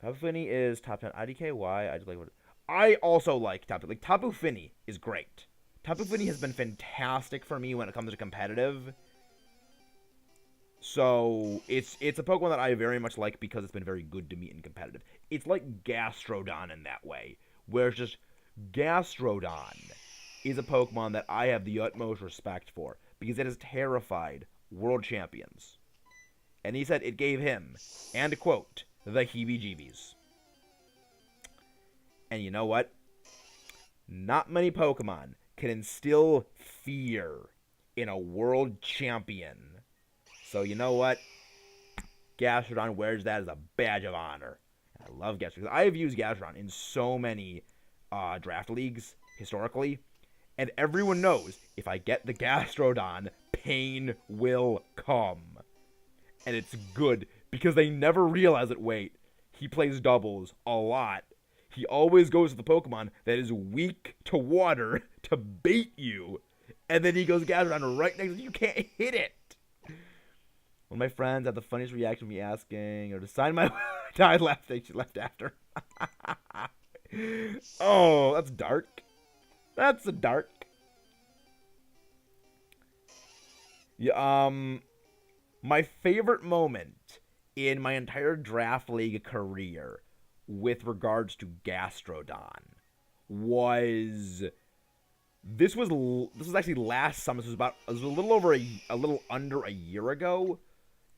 Tapu Fini is top 10 IDKY. I just like what. I also like Tapu. Like, Tapu Fini is great. Tapu Fini has been fantastic for me when it comes to competitive. So, it's a Pokemon that I very much like because it's been very good to me in competitive. It's like Gastrodon in that way, where it's just Gastrodon is a Pokemon that I have the utmost respect for because it has terrified world champions. And he said it gave him, and to quote, the heebie-jeebies. And you know what? Not many Pokemon can instill fear in a world champion. So you know what? Gastrodon wears that as a badge of honor. And I love Gastrodon. I have used Gastrodon in so many draft leagues historically. And everyone knows if I get the Gastrodon, pain will come. And it's good because they never realize it. Wait, he plays doubles a lot. He always goes to the Pokemon that is weak to water to bait you. And then he goes Gastrodon right next to you. You can't hit it. One of my friends had the funniest reaction to me asking her to sign my... I laughed. She left after. Oh, that's dark. That's a dark. Yeah, my favorite moment in my entire draft league career with regards to Gastrodon was... This was actually last summer. It was a little under a year ago.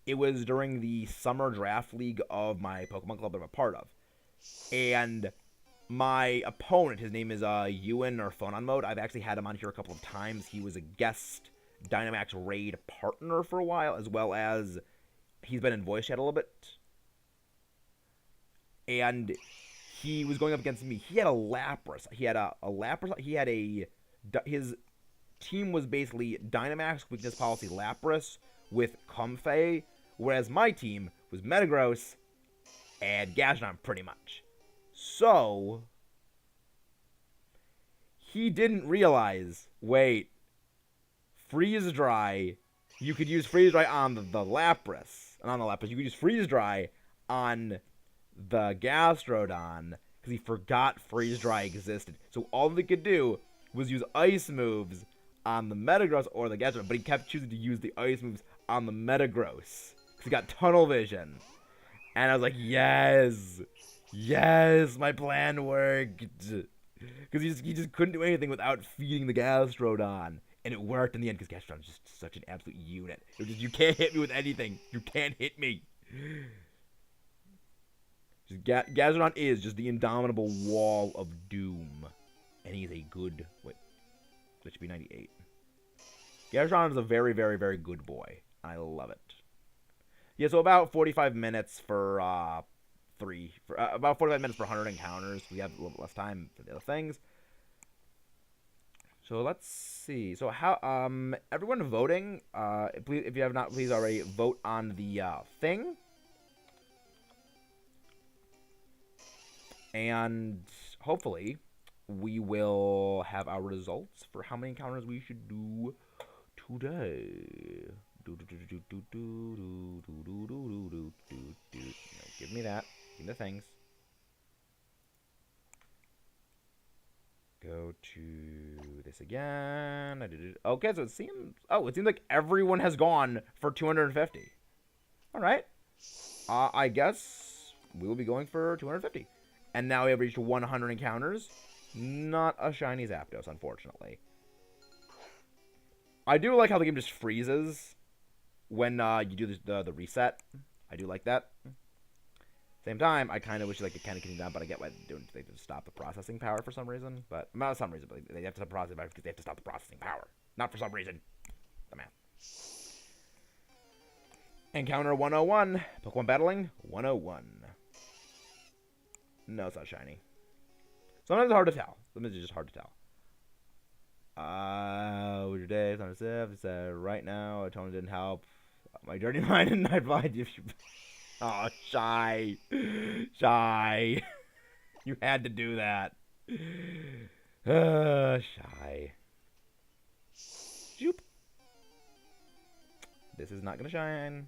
It was during the summer draft league of my Pokemon club that I'm a part of. And my opponent, his name is Ewan or Phonon Mode. I've actually had him on here a couple of times. He was a guest Dynamax raid partner for a while, as well as he's been in voice chat a little bit. And he was going up against me. He had a Lapras. His team was basically Dynamax, Weakness Policy, Lapras with Comfey, whereas my team was Metagross and Gastrodon, pretty much. So, he didn't realize, wait, Freeze Dry, you could use Freeze Dry on the Lapras, and on the Lapras, you could use Freeze Dry on the Gastrodon, because he forgot Freeze Dry existed. So all they could do was use Ice moves on the Metagross or the Gastrodon, but he kept choosing to use the Ice moves on the Metagross, because he got Tunnel Vision. And I was like, yes, Yes, my plan worked. Because he just couldn't do anything without feeding the Gastrodon. And it worked in the end because Gastrodon is just such an absolute unit. You can't hit me with anything. You can't hit me. Gastrodon is just the indomitable wall of doom. And he's a good... Wait. That should be 98. Gastrodon is a very, very, very good boy. I love it. Yeah, so about 45 minutes for about 45 minutes for 100 encounters. We have a little bit less time for the other things. So let's see. So how everyone voting, please, if you have not please already vote on the thing. And hopefully we will have our results for how many encounters we should do today. No, give me that. Give me the things. Go to this again. Okay, so it seems like everyone has gone for 250. All right. I guess we will be going for 250. And now we have reached 100 encounters. Not a shiny Zapdos, unfortunately. I do like how the game just freezes when you do the reset. I do like that. Same time, I kind of wish like it kind of came down, but I get why they just stop the processing power for some reason. But not some reason, but they have to stop the processing power because they have to stop the processing power, not for some reason. The math. Encounter 101. Pokemon battling 101. No, it's not shiny. Sometimes it's hard to tell. Sometimes it's just hard to tell. With your day, it's on a sip. It said right now, a tone didn't help. My dirty mind and night blind. If you. Oh, shy. Shy. You had to do that. Shy. Joop. This is not gonna shine.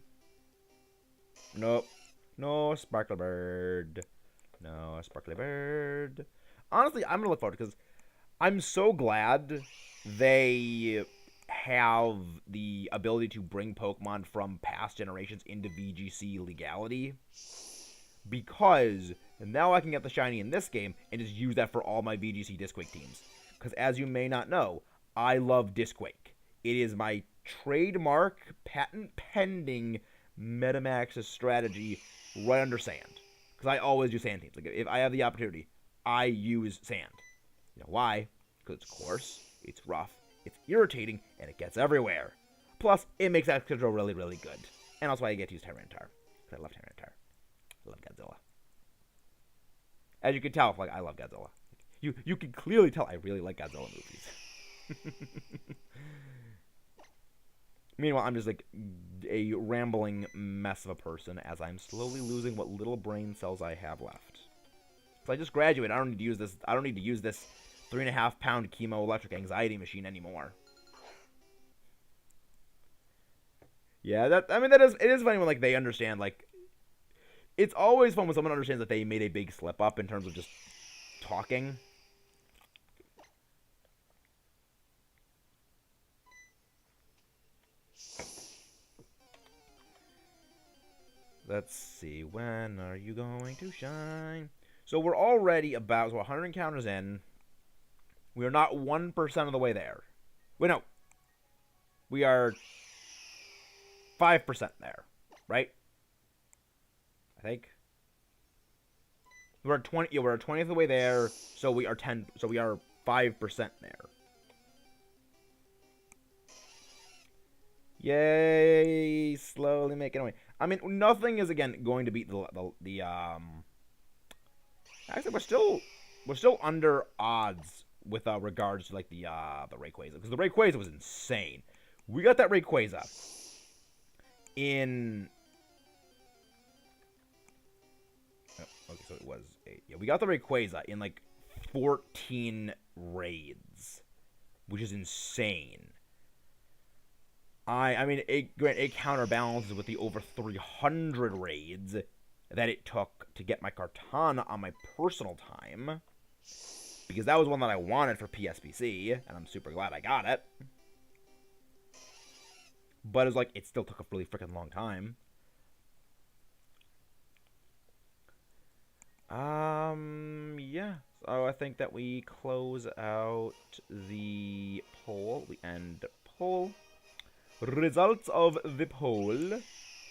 Nope. No Sparkle Bird. No Sparkly Bird. Honestly, I'm gonna look forward because I'm so glad they have the ability to bring Pokemon from past generations into VGC legality, because now I can get the shiny in this game and just use that for all my VGC Discquake teams. Because as you may not know, I love Discquake. It is my trademark, patent pending Metamax strategy right under Sand. Because I always do Sand teams. Like if I have the opportunity, I use Sand. You know why? Because it's coarse, it's rough, it's irritating, and it gets everywhere. Plus, it makes X control really, really good. And also, I get to use Tyranitar. Because I love Tyranitar. I love Godzilla. As you can tell, like I love Godzilla. You can clearly tell I really like Godzilla movies. Meanwhile, I'm just like a rambling mess of a person as I'm slowly losing what little brain cells I have left. So I just graduated. I don't need to use this. I don't need to use this 3.5 pound chemo electric anxiety machine anymore. Yeah, it is funny when like they understand, like it's always fun when someone understands that they made a big slip up in terms of just talking. Let's see, when are you going to shine? So we're already about 100 encounters in. We are not 1% of the way there. Wait, no. We are 5% there, right? I think. We're at 20. Yeah, we're at 20th of the way there. So we are 10. So we are 5% there. Yay! Slowly making our way. I mean, nothing is again going to beat the Actually, we're still under odds with regards to like the Rayquaza, because the Rayquaza was insane. We got that Rayquaza in. Oh, okay, so it was 8. Yeah, we got the Rayquaza in like 14 raids, which is insane. I mean, it counterbalances with the over 300 raids that it took to get my Kartana on my personal time, because that was one that I wanted for PSPC, and I'm super glad I got it. But it was like, it still took a really freaking long time. Yeah. So I think that we close out the poll. We end the poll. Results of the poll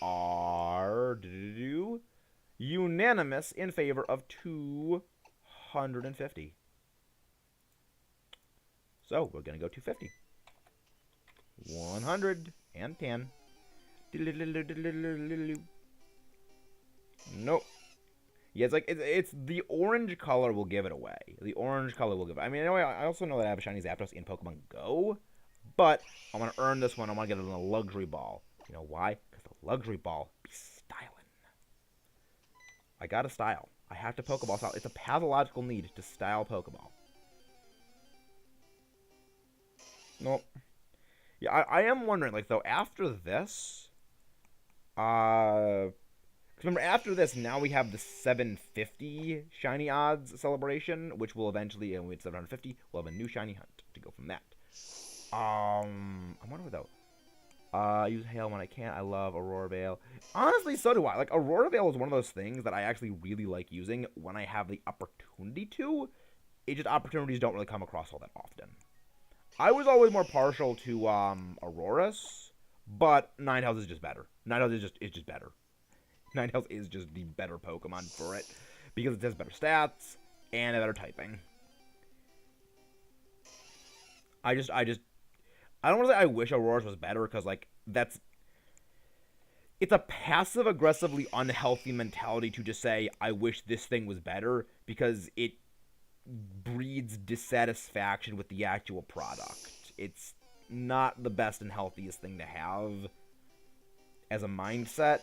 are unanimous in favor of 250. So we're gonna go 250. 110. Nope. Yeah, it's like it's the orange color will give it away. The orange color will give it. I mean, anyway, I also know that I have a shiny Zapdos in Pokemon Go, but I want to earn this one. I want to get it on a luxury ball. You know why? Because the luxury ball be styling. I got to style. I have to Pokeball style. It's a pathological need to style Pokeball. Nope. Yeah, I am wondering, like, though, after this, remember, after this, now we have the 750 shiny odds celebration, which will eventually, and with 750, we'll have a new shiny hunt to go from that. I wonder though. Use Hail when I can. I love Aurora Veil. Honestly, so do I. Like, Aurora Veil is one of those things that I actually really like using when I have the opportunity to. It just, opportunities don't really come across all that often. I was always more partial to, Auroras, but Ninetales is just better. Ninetales is just better. Ninetales is just the better Pokemon for it, because it has better stats, and a better typing. I don't want to say I wish Aurora's was better, because, like, it's a passive aggressively unhealthy mentality to just say I wish this thing was better, because it breeds dissatisfaction with the actual product. It's not the best and healthiest thing to have as a mindset.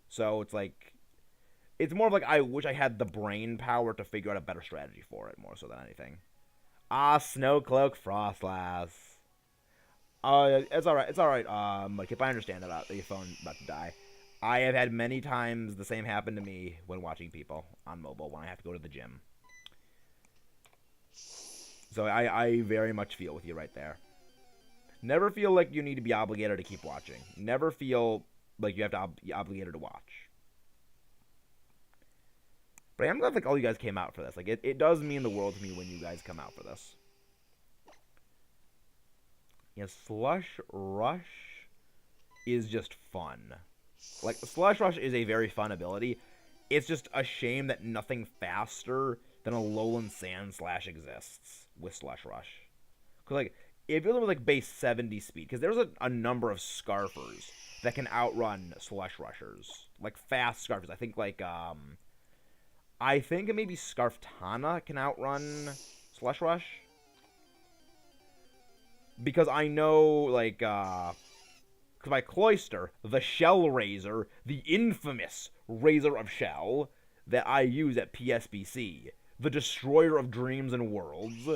So it's like, it's more of like I wish I had the brain power to figure out a better strategy for it, more so than anything. Snowcloak Frostlass. It's alright. It's alright. If I understand about your phone about to die. I have had many times the same happen to me when watching people on mobile when I have to go to the gym. So I very much feel with you right there. Never feel like you need to be obligated to keep watching. Never feel like you have to be obligated to watch. But I am glad like all you guys came out for this. Like it does mean the world to me when you guys come out for this. Yeah, Slush Rush is just fun. Like Slush Rush is a very fun ability. It's just a shame that nothing faster than a Alolan Sandslash exists with Slush Rush. Cause like if you're with like base 70 speed, because there's a number of Scarfers that can outrun Slush Rushers, like fast Scarfers. I think maybe Scarftana can outrun Slush Rush. Because I know, like, by Cloyster, the Shell Razor, the infamous Razor of Shell that I use at PSBC, the Destroyer of Dreams and Worlds,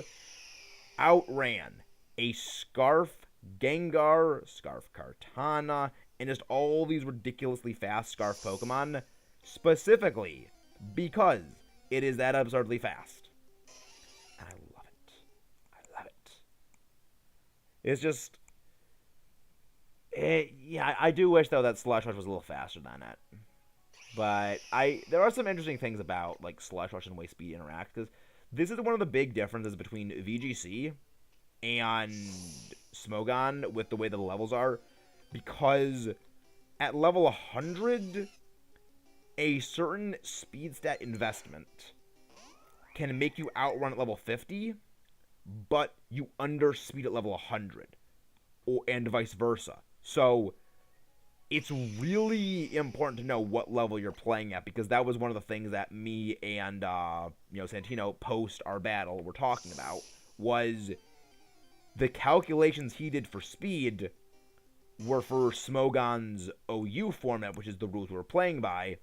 outran a Scarf Gengar, Scarf Kartana, and just all these ridiculously fast Scarf Pokemon, specifically because it is that absurdly fast. And I love it. I love it. It's just... yeah, I do wish, though, that Slush Rush was a little faster than it. But there are some interesting things about, like, Slush Rush and way speed interact, because this is one of the big differences between VGC and Smogon with the way the levels are, because at level 100, a certain speed stat investment can make you outrun at level 50, but you underspeed at level 100, and vice versa. So it's really important to know what level you're playing at, because that was one of the things that me and Santino post our battle were talking about, was the calculations he did for speed were for Smogon's OU format, which is the rules we were playing by.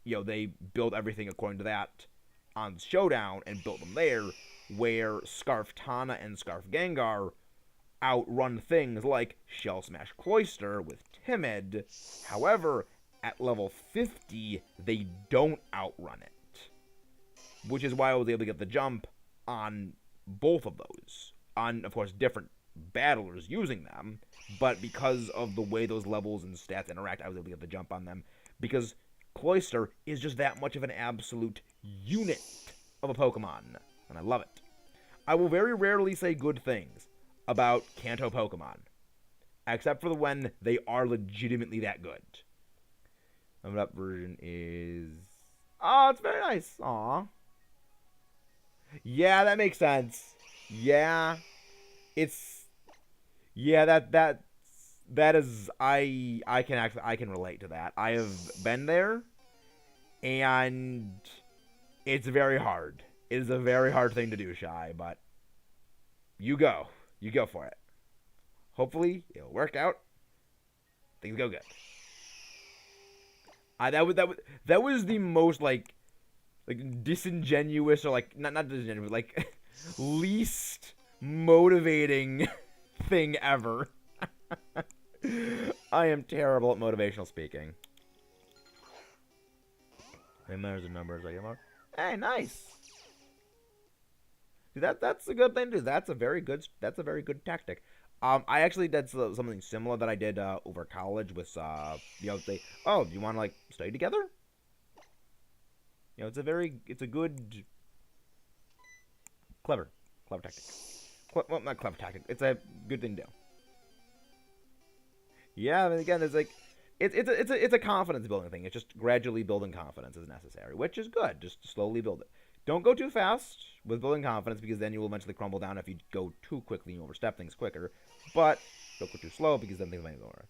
They built everything according to that on Showdown and built them there, where Scarftana and Scarf Gengar outrun things like Shell Smash Cloyster with Timid. However, at level 50, they don't outrun it. Which is why I was able to get the jump on both of those. On, of course, different battlers using them, but because of the way those levels and stats interact, I was able to get the jump on them. Because Cloyster is just that much of an absolute unit of a Pokemon, and I love it. I will very rarely say good things about Kanto Pokemon, except for when they are legitimately that good. Leveled up version is... Oh, it's very nice. Aw. Yeah, that makes sense. Yeah. It's... Yeah, that is... I can relate to that. I have been there, and it's very hard. It is a very hard thing to do, Shy, but you go. You go for it. Hopefully, it'll work out. Things go good. That was the most like disingenuous, or like not disingenuous, like least motivating thing ever. I am terrible at motivational speaking. There's the numbers I get more. Hey, nice. See, that's a good thing to do. That's a very good tactic. I actually did something similar that I did over college with they, oh, do you want to like study together? It's a good, clever tactic. Well, not clever tactic. It's a good thing to do. Yeah, I mean, again, it's like it's a confidence building thing. It's just gradually building confidence is necessary, which is good. Just slowly build it. Don't go too fast with building confidence, because then you will eventually crumble down if you go too quickly and you overstep things quicker. But don't go too slow, because then things might go over.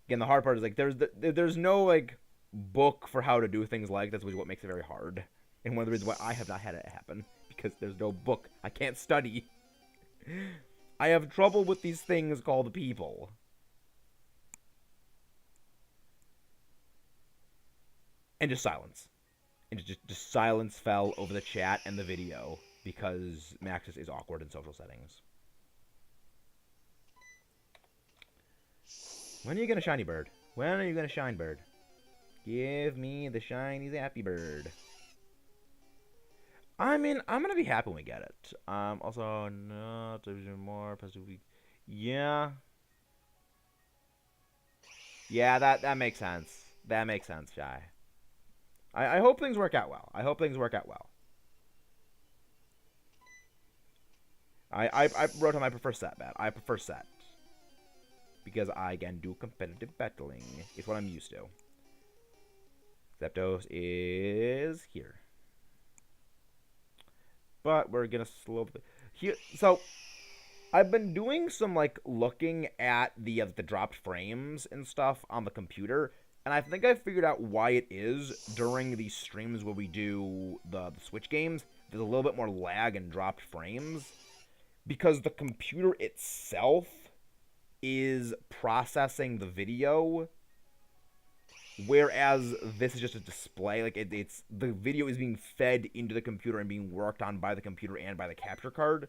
Again, the hard part is like there's no like book for how to do things like this, which is what makes it very hard. And one of the reasons why I have not had it happen, because there's no book. I can't study. I have trouble with these things called people. And just silence. And just silence fell over the chat and the video, because Maxis is awkward in social settings. When are you gonna shiny bird? When are you gonna shine bird? Give me the shiny Zappy bird. I mean, I'm gonna be happy when we get it. Also, no, there's more Pacific. Yeah. Yeah, that makes sense. That makes sense, Shy. I hope things work out well. I hope things work out well. I wrote on I prefer set bet. I prefer set. Because I can do competitive battling. It's what I'm used to. Zapdos is here. But we're gonna here. So I've been doing some like looking at the dropped frames and stuff on the computer, and I think I figured out why it is during these streams where we do the Switch games. There's a little bit more lag and dropped frames, because the computer itself is processing the video, whereas this is just a display. Like it's the video is being fed into the computer and being worked on by the computer and by the capture card.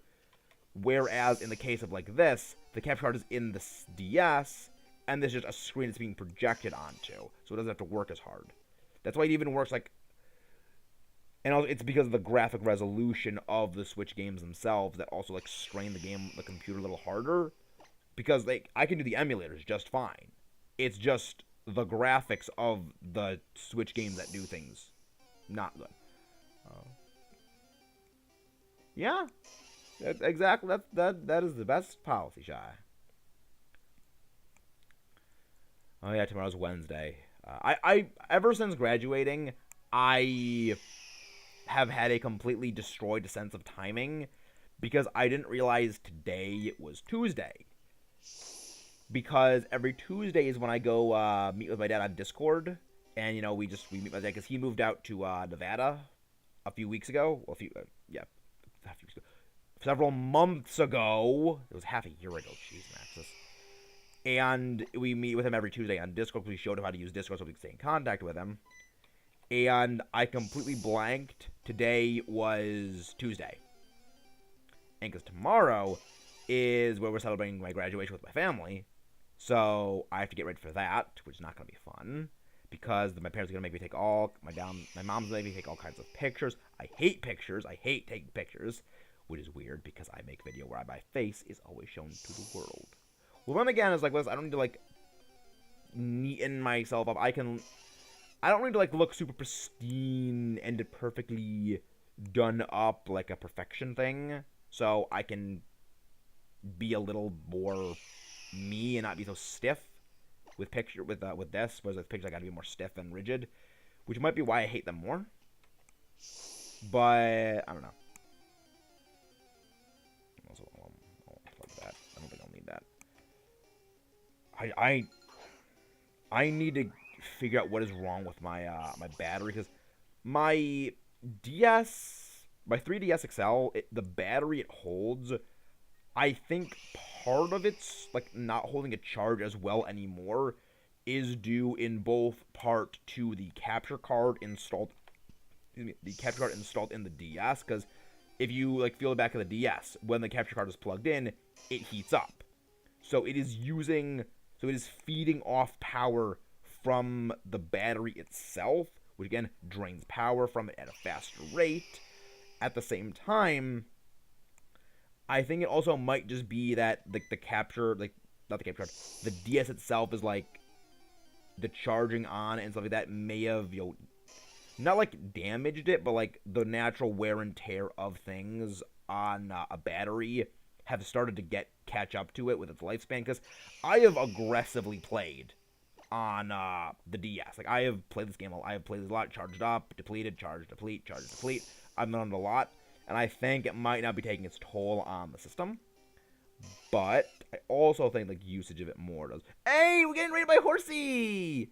Whereas in the case of like this, the capture card is in the DS, and there's just a screen it's being projected onto, so it doesn't have to work as hard. That's why it even works like... And also, it's because of the graphic resolution of the Switch games themselves that also like strain the computer a little harder. Because like I can do the emulators just fine. It's just the graphics of the Switch games that do things not good. Yeah, exactly. That is the best policy, Shy. Oh yeah, tomorrow's Wednesday. I ever since graduating, I have had a completely destroyed sense of timing, because I didn't realize today was Tuesday. Because every Tuesday is when I go meet with my dad on Discord, and we meet my dad because he moved out to Nevada a few weeks ago. Well, a few weeks ago. Several months ago. It was half a year ago. Jeez, Maxis. And we meet with him every Tuesday on Discord, because we showed him how to use Discord so we could stay in contact with him. And I completely blanked. Today was Tuesday. And because tomorrow is where we're celebrating my graduation with my family, so I have to get ready for that, which is not going to be fun, because my parents are going to make me take my mom's going to make me take all kinds of pictures. I hate pictures. I hate taking pictures, which is weird, because I make video where my face is always shown to the world. Well, then again, it's like, listen, I don't need to, like, neaten myself up. I don't need to like look super pristine and perfectly done up like a perfection thing, so I can be a little more me and not be so stiff with this. Whereas with pictures, I gotta be more stiff and rigid, which might be why I hate them more. But I don't know. Also, I'll plug that. I don't think I'll need that. I need to figure out what is wrong with my my battery, because my my 3DS XL, the battery it holds, I think part of it's like not holding a charge as well anymore is due in both part to the capture card installed in the DS, because if you like feel the back of the DS, when the capture card is plugged in, it heats up. So it is feeding off power from the battery itself, which again drains power from it at a faster rate. At the same time, I think it also might just be that the capture, like not the capture card, the DS itself is like the charging on and stuff like that may have not like damaged it, but like the natural wear and tear of things on a battery have started to catch up to it with its lifespan. Because I have aggressively played on the DS. Like I have played this game. I have played this a lot. Charged up, depleted, charged, deplete, charged, deplete. I've done it a lot, and I think it might not be taking its toll on the system. But I also think like usage of it more does. Hey, we're getting raided by Horsey.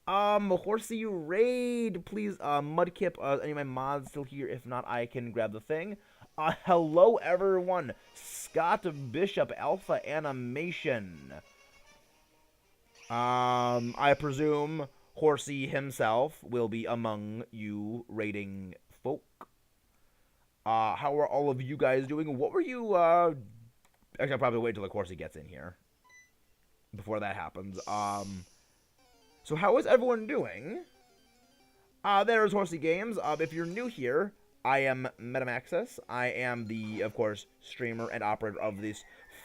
Horsey raid, please. Mudkip. Any of my mods still here? If not, I can grab the thing. Hello everyone. Scott Bishop, Alpha Animation. I presume Horsey himself will be among you raiding folk. How are all of you guys doing? What were you, actually, I'll probably wait till the Horsey gets in here before that happens. So how is everyone doing? There's Horsey Games. If you're new here, I am Metamaxis. I am the, of course, streamer and operator of this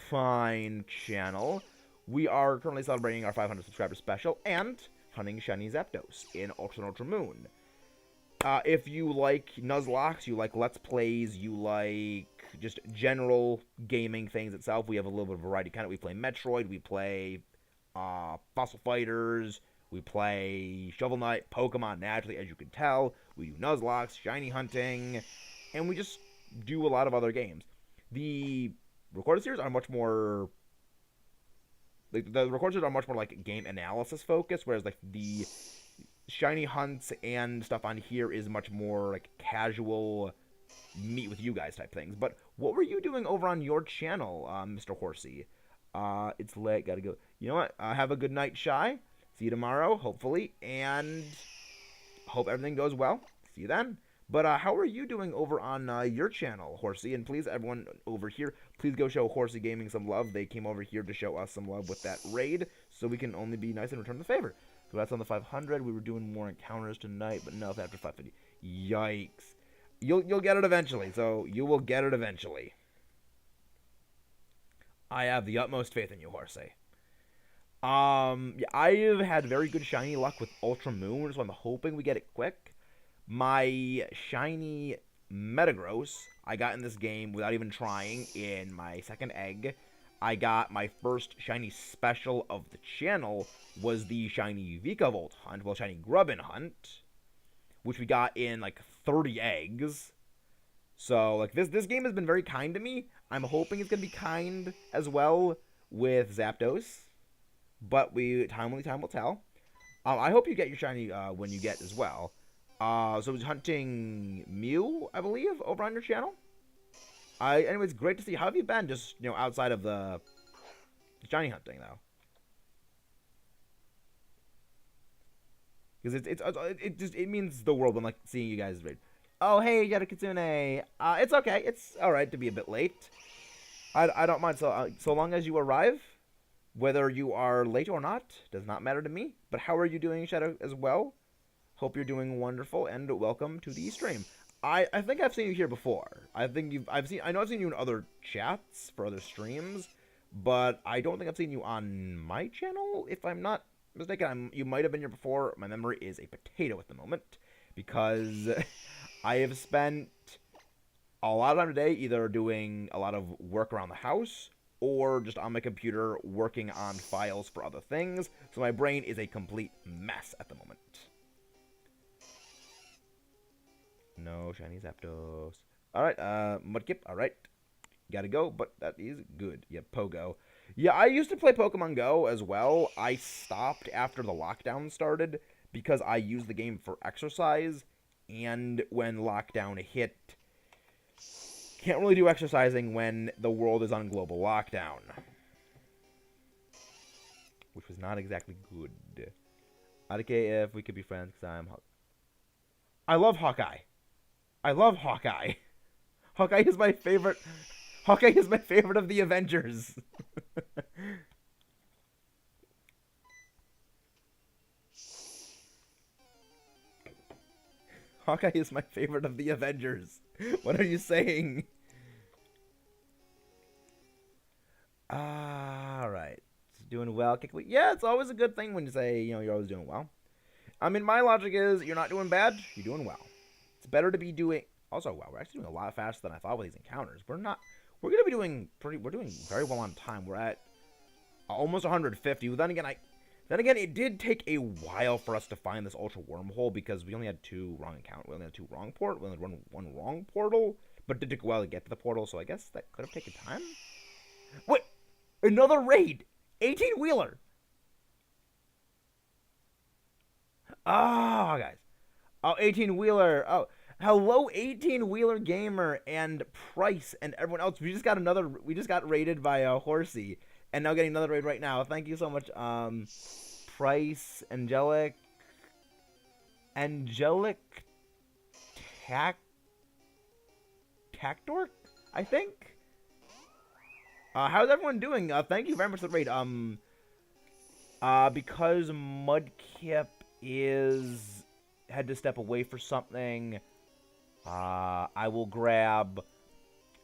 fine channel. We are currently celebrating our 500 subscriber special and hunting shiny Zapdos in Ultra and Ultra Moon. If you like Nuzlocke, you like Let's Plays, you like just general gaming things itself, we have a little bit of variety. Kind of, we play Metroid, we play Fossil Fighters, we play Shovel Knight, Pokemon, naturally, as you can tell. We do Nuzlocke, shiny hunting, and we just do a lot of other games. The recorded series are much more... the recorded series are much more like game analysis focused, whereas like the shiny hunts and stuff on here is much more like casual meet with you guys type things. But what were you doing over on your channel, Mr. Horsey? It's late, gotta go. You know what? Have a good night, Shy. See you tomorrow, hopefully, and hope everything goes well. See you then. But how are you doing over on your channel, Horsey? And please, everyone over here, please go show Horsey Gaming some love. They came over here to show us some love with that raid, so we can only be nice and return the favor. So that's on the 500. We were doing more encounters tonight, but no, it's after 550. Yikes. You'll get it eventually, so you will get it eventually. I have the utmost faith in you, Horsey. Yeah, I've had very good shiny luck with Ultra Moon, so I'm hoping we get it quick. My shiny Metagross I got in this game without even trying in my second egg. I got my first shiny special of the channel was the shiny Vikavolt hunt, well, shiny Grubbin hunt, which we got in like 30 eggs. So like this game has been very kind to me. I'm hoping it's gonna be kind as well with Zapdos, but time will tell. I hope you get your shiny when you get as well. So I was hunting Mew, I believe, over on your channel. Anyways, great to see. How have you been? Just outside of the shiny hunting though, because it means the world when like seeing you guys raid. Oh hey, Yada Kitsune. It's okay. It's all right to be a bit late. I don't mind so long as you arrive. Whether you are late or not does not matter to me. But how are you doing, Shadow, as well? Hope you're doing wonderful, and welcome to the stream. I think I've seen you here before. I know I've seen you in other chats for other streams, but I don't think I've seen you on my channel, if I'm not mistaken, you might have been here before. My memory is a potato at the moment because I have spent a lot of time today either doing a lot of work around the house or just on my computer working on files for other things. So my brain is a complete mess at the moment. No shiny Zapdos. Alright, Mudkip, alright. Gotta go, but that is good. Yeah, Pogo. Yeah, I used to play Pokemon Go as well. I stopped after the lockdown started because I used the game for exercise, and when lockdown hit, can't really do exercising when the world is on global lockdown. Which was not exactly good. I'd okay if we could be friends because I love Hawkeye. I love Hawkeye. Hawkeye is my favorite. Hawkeye is my favorite of the Avengers. Hawkeye is my favorite of the Avengers. What are you saying? Alright. Doing well. Yeah, it's always a good thing when you say, you're always doing well. I mean, my logic is you're not doing bad, you're doing well. It's better to be doing. Also, wow, we're actually doing a lot faster than I thought with these encounters. We're gonna be doing we're doing very well on time. We're at almost 150. Then again, it did take a while for us to find this ultra wormhole because we only had two wrong encounters. We only had two wrong portals. We only had one wrong portal, but it did take a while to get to the portal. So I guess that could have taken time. Wait, another raid, 18-wheeler. Oh, guys. Oh, 18-wheeler. Oh, hello, 18-wheeler gamer and Price and everyone else. We just got raided by a Horsey, and now getting another raid right now. Thank you so much, Price, Angelic Tactork, I think. How's everyone doing? Thank you very much for the raid. Because Mudkip had to step away for something, I will grab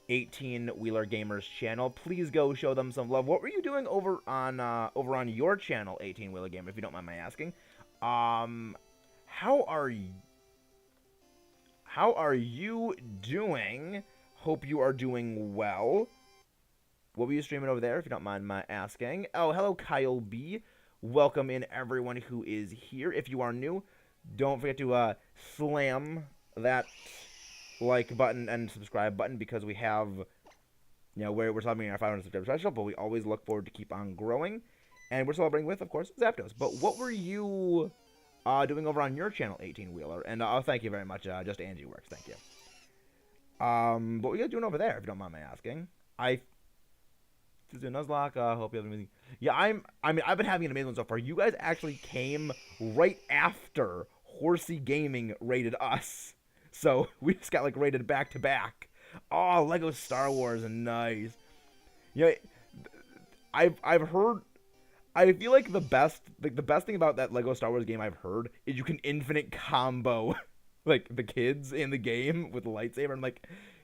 18-wheeler gamers channel. Please go show them some love. What were you doing over on your channel, 18-wheeler gamer, if you don't mind my asking? How are you doing? Hope you are doing well. What were you streaming over there, if you don't mind my asking? Oh, hello, Kyle B. Welcome in everyone who is here. If you are new, don't forget to slam that like button and subscribe button because we have, we're celebrating our 500 subscribers special, but we always look forward to keep on growing. And we're celebrating with, of course, Zapdos. But what were you doing over on your channel, 18-wheeler? And thank you very much, Just Angie Works. Thank you. What were you doing over there, if you don't mind my asking? Nuzlocke, hope you have an amazing. Yeah, I've been having an amazing one so far. You guys actually came right after Horsey Gaming raided us, so we just got raided back to back. Oh, Lego Star Wars, nice. I've heard. I feel like the best thing about that Lego Star Wars game I've heard is you can infinite combo the kids in the game with the lightsaber. And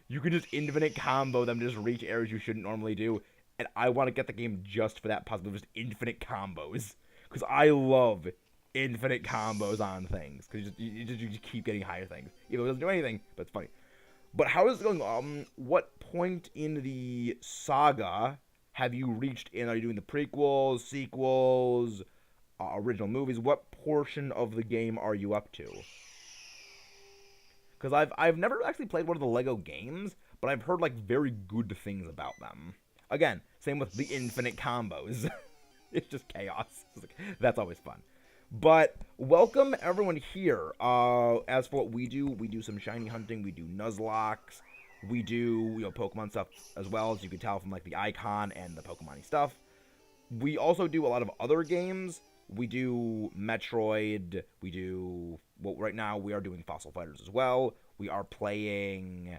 you can just infinite combo them to just reach areas you shouldn't normally do. And I want to get the game just for that possibility, just infinite combos. Because I love infinite combos on things. Because you just keep getting higher things. Even though it doesn't do anything, but it's funny. But how is it going? What point in the saga have you reached in? Are you doing the prequels, sequels, original movies? What portion of the game are you up to? Because I've never actually played one of the Lego games, but I've heard very good things about them. Again, same with the infinite combos. It's just chaos. That's always fun. But welcome everyone here. As for what we do some shiny hunting, we do Nuzlocks, we do Pokemon stuff as well, as you can tell from the icon and the Pokemon-y stuff. We also do a lot of other games. We do Metroid. We do right now we are doing Fossil Fighters as well. We are playing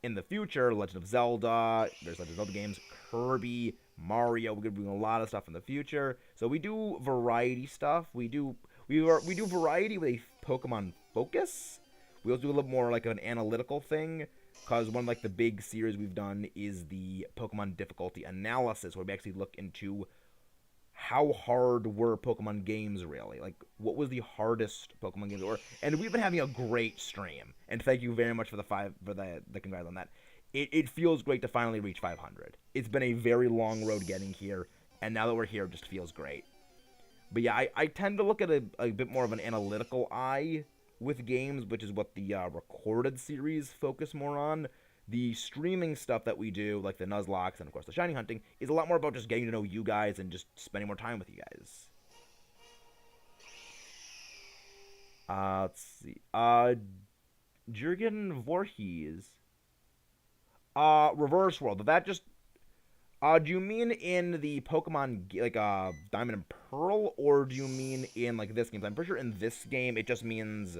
in the future Legend of Zelda. There's Legend of Zelda games, Kirby, Mario. We're gonna be doing a lot of stuff in the future. So we do variety stuff. We do variety with a Pokemon focus. We also do a little more an analytical thing, because one of the big series we've done is the Pokemon difficulty analysis, where we actually look into how hard were Pokemon games really? Like, what was the hardest Pokemon games? And we've been having a great stream, and thank you very much for the congrats on that. It feels great to finally reach 500. It's been a very long road getting here, and now that we're here, it just feels great. But yeah, I tend to look at a bit more of an analytical eye with games, which is what the recorded series focus more on. The streaming stuff that we do, like the Nuzlocke and of course the shiny hunting, is a lot more about just getting to know you guys and just spending more time with you guys. Let's see. Jurgen Voorhees. Reverse World. Did that just do you mean in the Pokemon like Diamond and Pearl, or do you mean in like this game? I'm pretty sure in this game it just means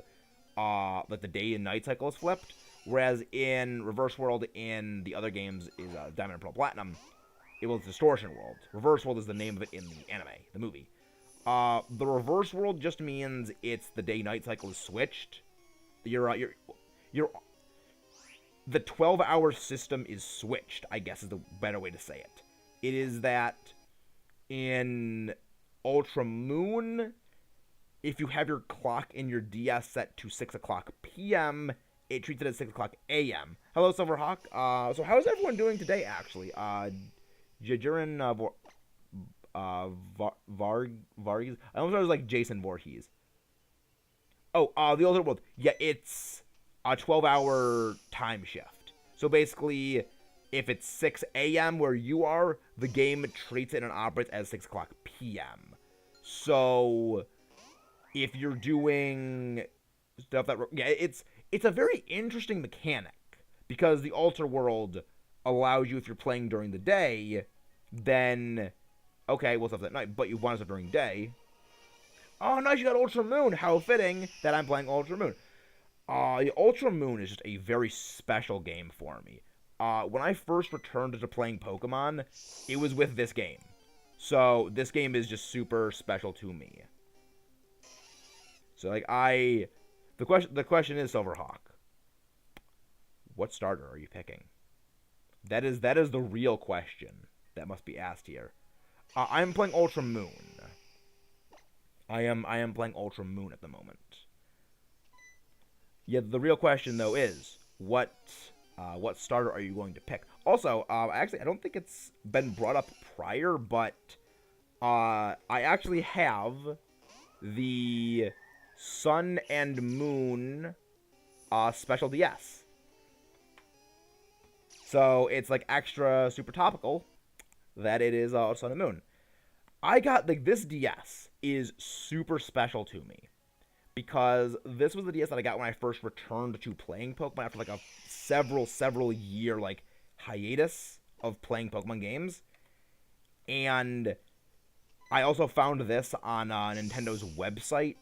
like the day and night cycle is flipped, whereas in Reverse World in the other games is Diamond and Pearl Platinum, it was Distortion World. Reverse World is the name of it in the anime, the movie. The Reverse World just means it's the day night cycle is switched. You're the 12-hour system is switched, I guess is the better way to say it. It is that in Ultra Moon, if you have your clock in your DS set to 6 o'clock p.m., it treats it as 6 o'clock a.m. Hello, Silverhawk. So how is everyone doing today, actually? Jajurin Varghese? I almost thought it was like Jason Voorhees. Oh, the Ultimate World. Yeah, it's a 12-hour time shift. So basically, if it's 6 a.m. where you are, the game treats it and operates as 6 o'clock p.m. So if you're doing stuff that... Yeah, it's a very interesting mechanic, because the Ultra World allows you, if you're playing during the day, then... Okay, we'll stuff at night, but you want to stuff during day. Oh, nice, you got Ultra Moon. How fitting that I'm playing Ultra Moon. The Ultra Moon is just a very special game for me. When I first returned to playing Pokemon, it was with this game. So, this game is just super special to me. So, like, the question is, Silverhawk, what starter are you picking? That is the real question that must be asked here. I'm playing Ultra Moon. I am playing Ultra Moon at the moment. Yeah, the real question though is what starter are you going to pick? Also, actually, I don't think it's been brought up prior, but I actually have the Sun and Moon Special DS. So it's like extra super topical that it is Sun and Moon. I got like this DS is super special to me, because this was the DS that I got when I first returned to playing Pokemon after like a several year like hiatus of playing Pokemon games. And I also found this on Nintendo's website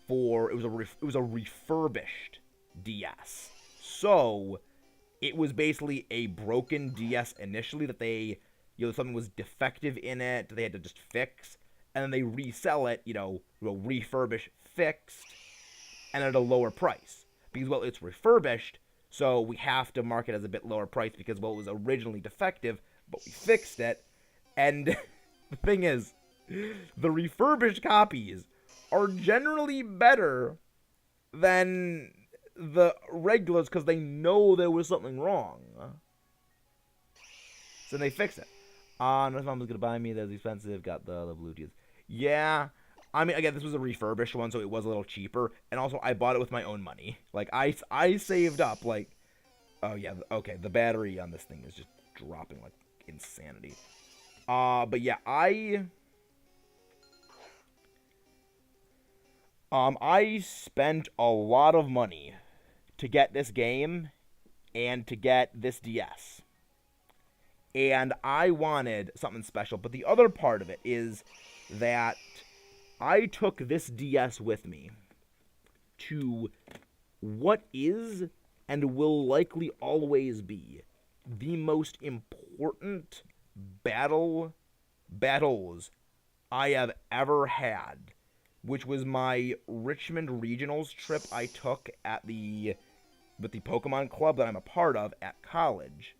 for it was a refurbished DS. So it was basically a broken DS initially that they, something was defective in it, they had to just fix, and then they resell it, refurbish, fixed, and at a lower price. Because, well, it's refurbished, so we have to mark it as a bit lower price because, well, it was originally defective, but we fixed it. And the thing is, the refurbished copies are generally better than the regulars because they know there was something wrong. So they fix it. No mom was going to buy me, that was expensive, got the blue teas. Yeah, I mean, again, this was a refurbished one, so it was a little cheaper, and also I bought it with my own money. Like, I saved up, like, oh yeah, okay, the battery on this thing is just dropping like insanity. But yeah, I spent a lot of money to get this game and to get this DS. And I wanted something special, but the other part of it is that I took this DS with me to what is and will likely always be the most important battles I have ever had, which was my Richmond Regionals trip I took with the Pokemon Club that I'm a part of at college.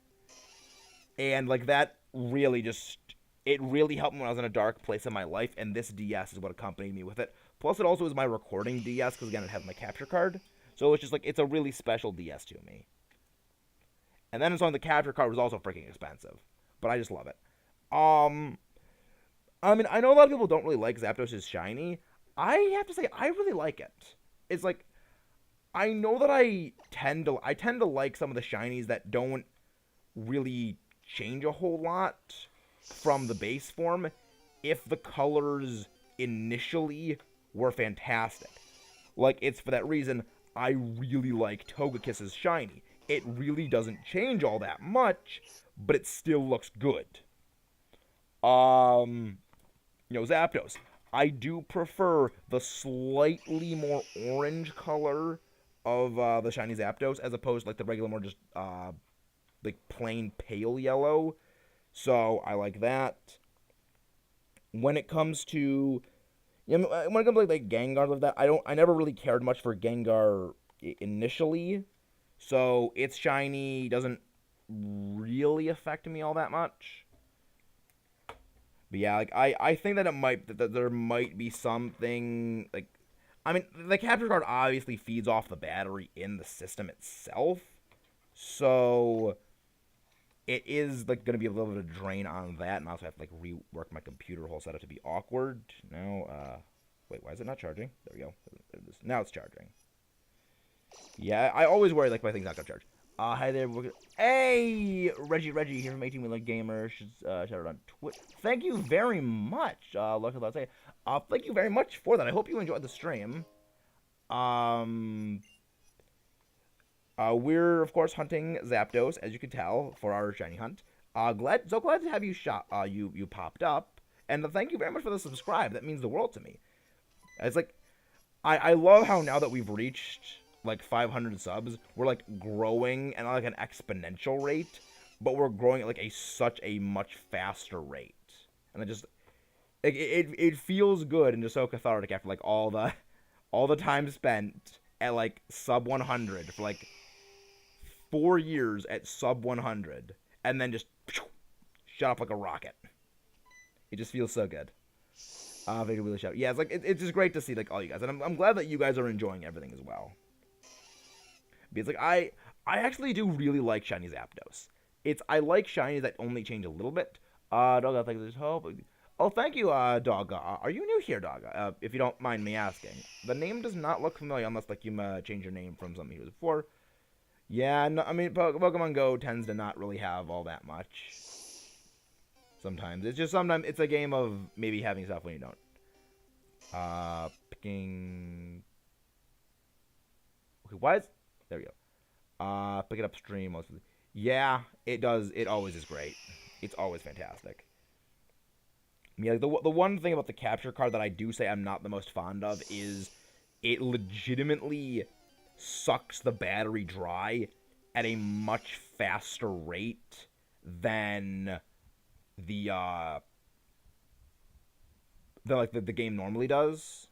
And, like, that really just It really helped me when I was in a dark place in my life, and this DS is what accompanied me with it. Plus, it also is my recording DS because again, it has my capture card. So it's just like it's a really special DS to me. And then it's on the capture card was also freaking expensive, but I just love it. Um, I mean, I know a lot of people don't really like Zapdos' shiny. I have to say, I really like it. It's like I know that I tend to like some of the shinies that don't really change a whole lot from the base form if the colors initially were fantastic. Like, it's for that reason I really like Togekiss's shiny. It really doesn't change all that much, but it still looks good. Um, Zapdos. I do prefer the slightly more orange color of the shiny Zapdos as opposed to like the regular more just like plain pale yellow. So I like that. When it comes to when it comes to like Gengar like that, I never really cared much for Gengar initially. So its shiny doesn't really affect me all that much. But yeah, like I think that that there might be something like I mean the capture card obviously feeds off the battery in the system itself. So it is like gonna be a little bit of a drain on that, and I also have to like rework my computer whole setup to be awkward. Now, wait, why is it not charging? There we go. Now it's charging. Yeah, I always worry like my thing's not gonna charge. Hi there. Hey, Reggie here from 18 Million Gamer. Shout out on Twitch. Thank you very much. Look at that say. Thank you very much for that. I hope you enjoyed the stream. Um, we're of course hunting Zapdos, as you can tell, for our shiny hunt. Glad to have you shot. You popped up, and thank you very much for the subscribe. That means the world to me. It's like I love how now that we've reached like 500 subs, we're like growing at like an exponential rate, but we're growing at like such a much faster rate, and it feels good and just so cathartic after like all the time spent at like sub 100 for like 4 years at sub 100, and then just shut up like a rocket. It just feels so good. Victor Wheeler shout. Yeah, it's just great to see like all you guys, and I'm glad that you guys are enjoying everything as well. Because like I actually do really like shiny Zapdos. I like shinies that only change a little bit. Dogga, thanks for this hope. Oh, thank you, Dogga. Are you new here, Dogga? If you don't mind me asking, the name does not look familiar unless like you changed your name from something you was before. Yeah, no, I mean Pokemon Go tends to not really have all that much. Sometimes sometimes it's a game of maybe having stuff when you don't. Picking. Okay, why is there we go. Pick it up stream mostly. Yeah, it does. It always is great. It's always fantastic. Yeah, like the one thing about the capture card that I do say I'm not the most fond of is it legitimately sucks the battery dry at a much faster rate than the the game normally does.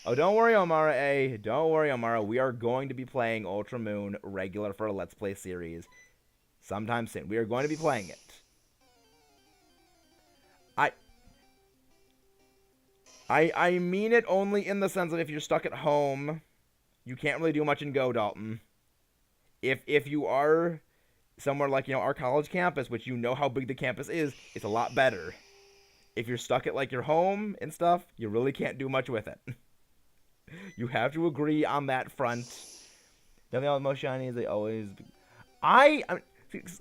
Oh, don't worry, Omara A. Don't worry, Omara. We are going to be playing Ultra Moon regular for a Let's Play series sometime soon. We are going to be playing it. I mean it only in the sense that if you're stuck at home, you can't really do much in Go, Dalton. If you are somewhere like, our college campus, which you know how big the campus is, it's a lot better. If you're stuck at like your home and stuff, you really can't do much with it. You have to agree on that front. Definitely all the most shinies, they always I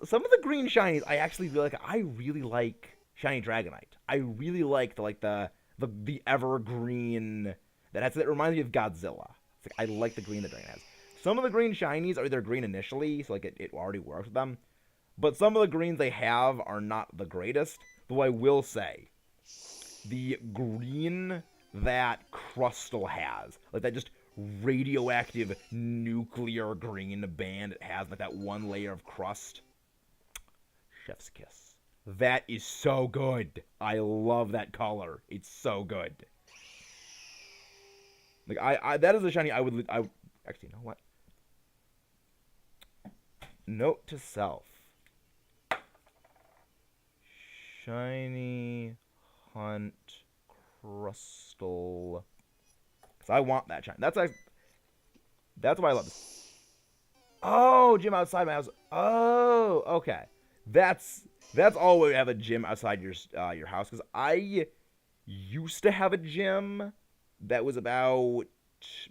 some of the green shinies I actually really like. I really like shiny Dragonite. I really like the evergreen that reminds me of Godzilla. It's like I like the green the dragon has. Some of the green shinies are either green initially, so like it already works with them. But some of the greens they have are not the greatest. Though I will say, the green that Crustle has, like that just radioactive nuclear green band it has, like that one layer of crust. Chef's kiss. That is so good. I love that color. It's so good. Like I that is a shiny I would actually, you know what? Note to self. Shiny Hunt Crustal. Because I want that shiny. That's why I love this. Oh, gym outside my house. Oh, okay. That's that's all we have a gym outside your house. Because I used to have a gym that was about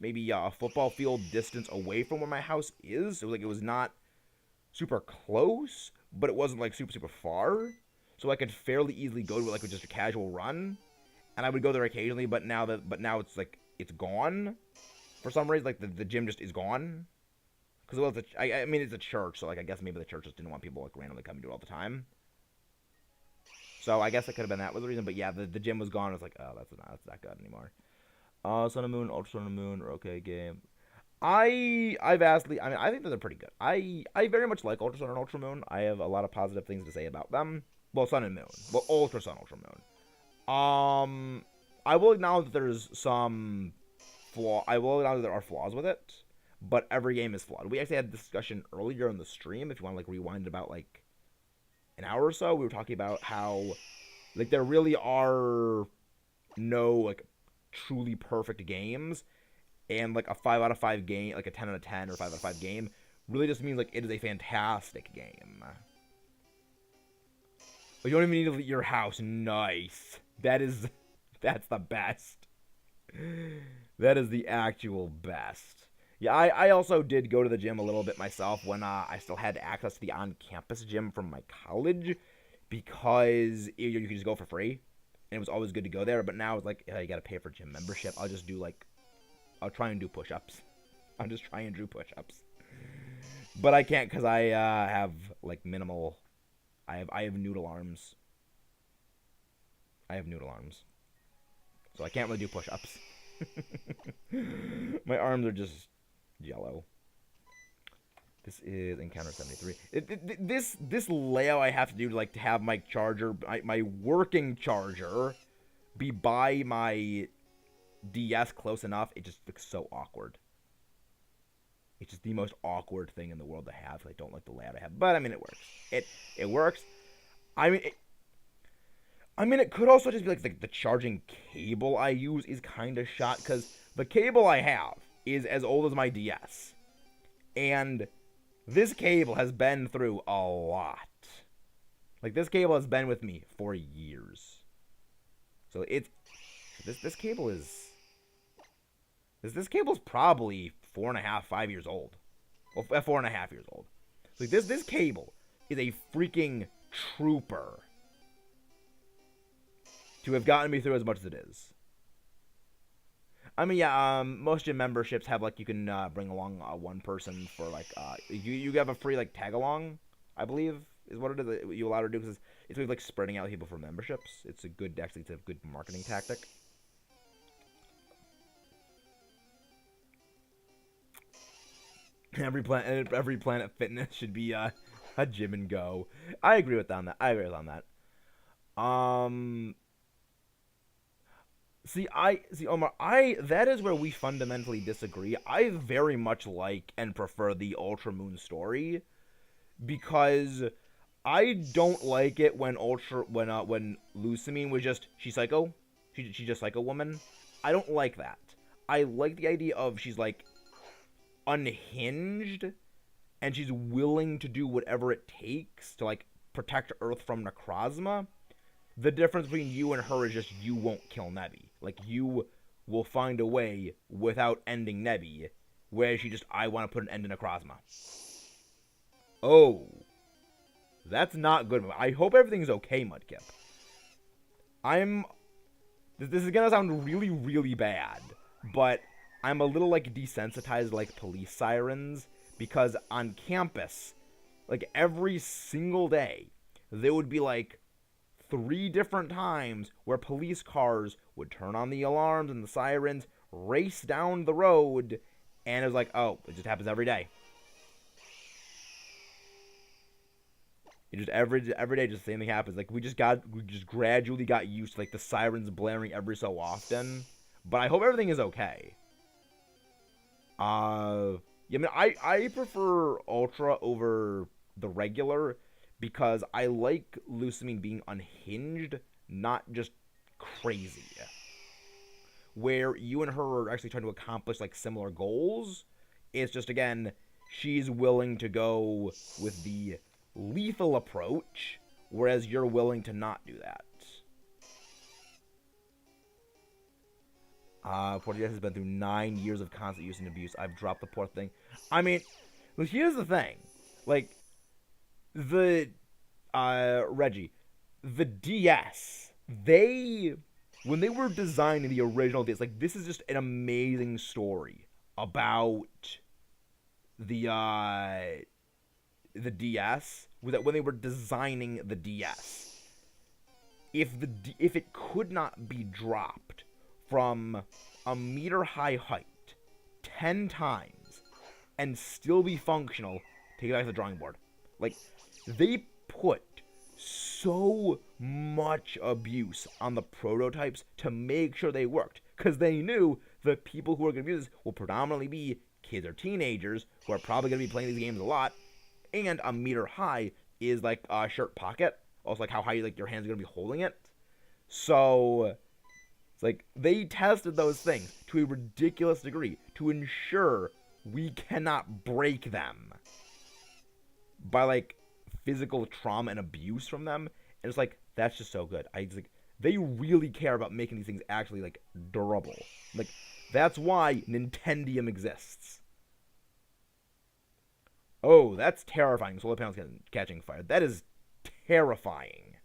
maybe a football field distance away from where my house is. So like it was not super close, but it wasn't like super far. So I could fairly easily go to like just a casual run, and I would go there occasionally. But now it's like it's gone for some reason. Like the gym just is gone. Because well, I mean it's a church, so like I guess maybe the church just didn't want people like randomly coming to it all the time. So I guess it could have been that was the reason. But yeah, the gym was gone. I was like, oh, that's not good anymore. Sun and Moon, Ultra Sun and Moon are okay game. I vastly, I mean, I think that they're pretty good. I very much like Ultra Sun and Ultra Moon. I have a lot of positive things to say about them. Well, Sun and Moon. Well, Ultra Sun, Ultra Moon. I will acknowledge that there's some flaw. I will acknowledge there are flaws with it, but every game is flawed. We actually had a discussion earlier in the stream. If you want to like rewind about like an hour or so, we were talking about how like there really are no like truly perfect games, and like a 5 out of 5 game, like a 10 out of 10 or 5 out of 5 game, really just means like it is a fantastic game. But you don't even need to leave your house. Nice. That's the best. That is the actual best. Yeah, I also did go to the gym a little bit myself when I still had access to the on-campus gym from my college, because you could just go for free, and it was always good to go there. But now it's like, you gotta pay for gym membership. I'll try and do push-ups. I'll just try and do push-ups. But I can't because I have like minimal. I have noodle arms. So I can't really do push-ups. My arms are just yellow. This is Encounter 73. This layout I have to do to like to have my charger, my working charger, be by my DS close enough. It just looks so awkward. It's just the most awkward thing in the world to have. I don't like the layout I have, but I mean it works. It works. I mean it could also just be like the charging cable I use is kind of shot, because the cable I have is as old as my DS, and this cable has been through a lot. Like this cable has been with me for years. So this cable is this cable's probably 4.5, 5 years old. Well, 4.5 years old. So this cable is a freaking trooper to have gotten me through as much as it is. I mean, yeah, most gym memberships have like you can bring along one person for like you have a free like tag along, I believe is what it is that you allowed to do, because it's like spreading out people for memberships. It's a good marketing tactic. Every Planet Fitness should be a gym and go. I agree with on that. See, Omar, that is where we fundamentally disagree. I very much like and prefer the Ultra Moon story, because I don't like it when Lucamine was just she's psycho, she's just Psycho Woman. I don't like that. I like the idea of she's like unhinged, and she's willing to do whatever it takes to like protect Earth from Necrozma. The difference between you and her is just you won't kill Nebby. Like, you will find a way without ending Nebby, whereas she just, I want to put an end to Necrozma. Oh. That's not good. I hope everything's okay, Mudkip. This is gonna sound really, really bad, but I'm a little, like, desensitized, like, police sirens, because on campus, like, every single day, there would be, like, 3 different times where police cars would turn on the alarms and the sirens, race down the road, and it was like, oh, it just happens every day. It just every day, just the same thing happens. Like we just gradually got used to like the sirens blaring every so often. But I hope everything is okay. Yeah, I mean, I prefer Ultra over the regular, because I like Lusamine being unhinged, not just crazy. Where you and her are actually trying to accomplish like similar goals. It's just again, she's willing to go with the lethal approach, whereas you're willing to not do that. Portuguese has been through 9 years of constant use and abuse. I've dropped the poor thing. I mean, here's the thing. Like, the, Reggie, the DS, when they were designing the original DS, like, this is just an amazing story about the DS, that when they were designing the DS, if it could not be dropped from a meter high height 10 times and still be functional, take it back to the drawing board. Like, they put so much abuse on the prototypes to make sure they worked, because they knew the people who are going to use this will predominantly be kids or teenagers who are probably going to be playing these games a lot, and a meter high is like a shirt pocket, also like how high like your hands are going to be holding it. So it's like they tested those things to a ridiculous degree to ensure we cannot break them by like physical trauma and abuse from them. And it's like, that's just so good. They really care about making these things actually like durable. Like, that's why Nintendium exists. Oh, that's terrifying. Solar panels catching fire. That is terrifying.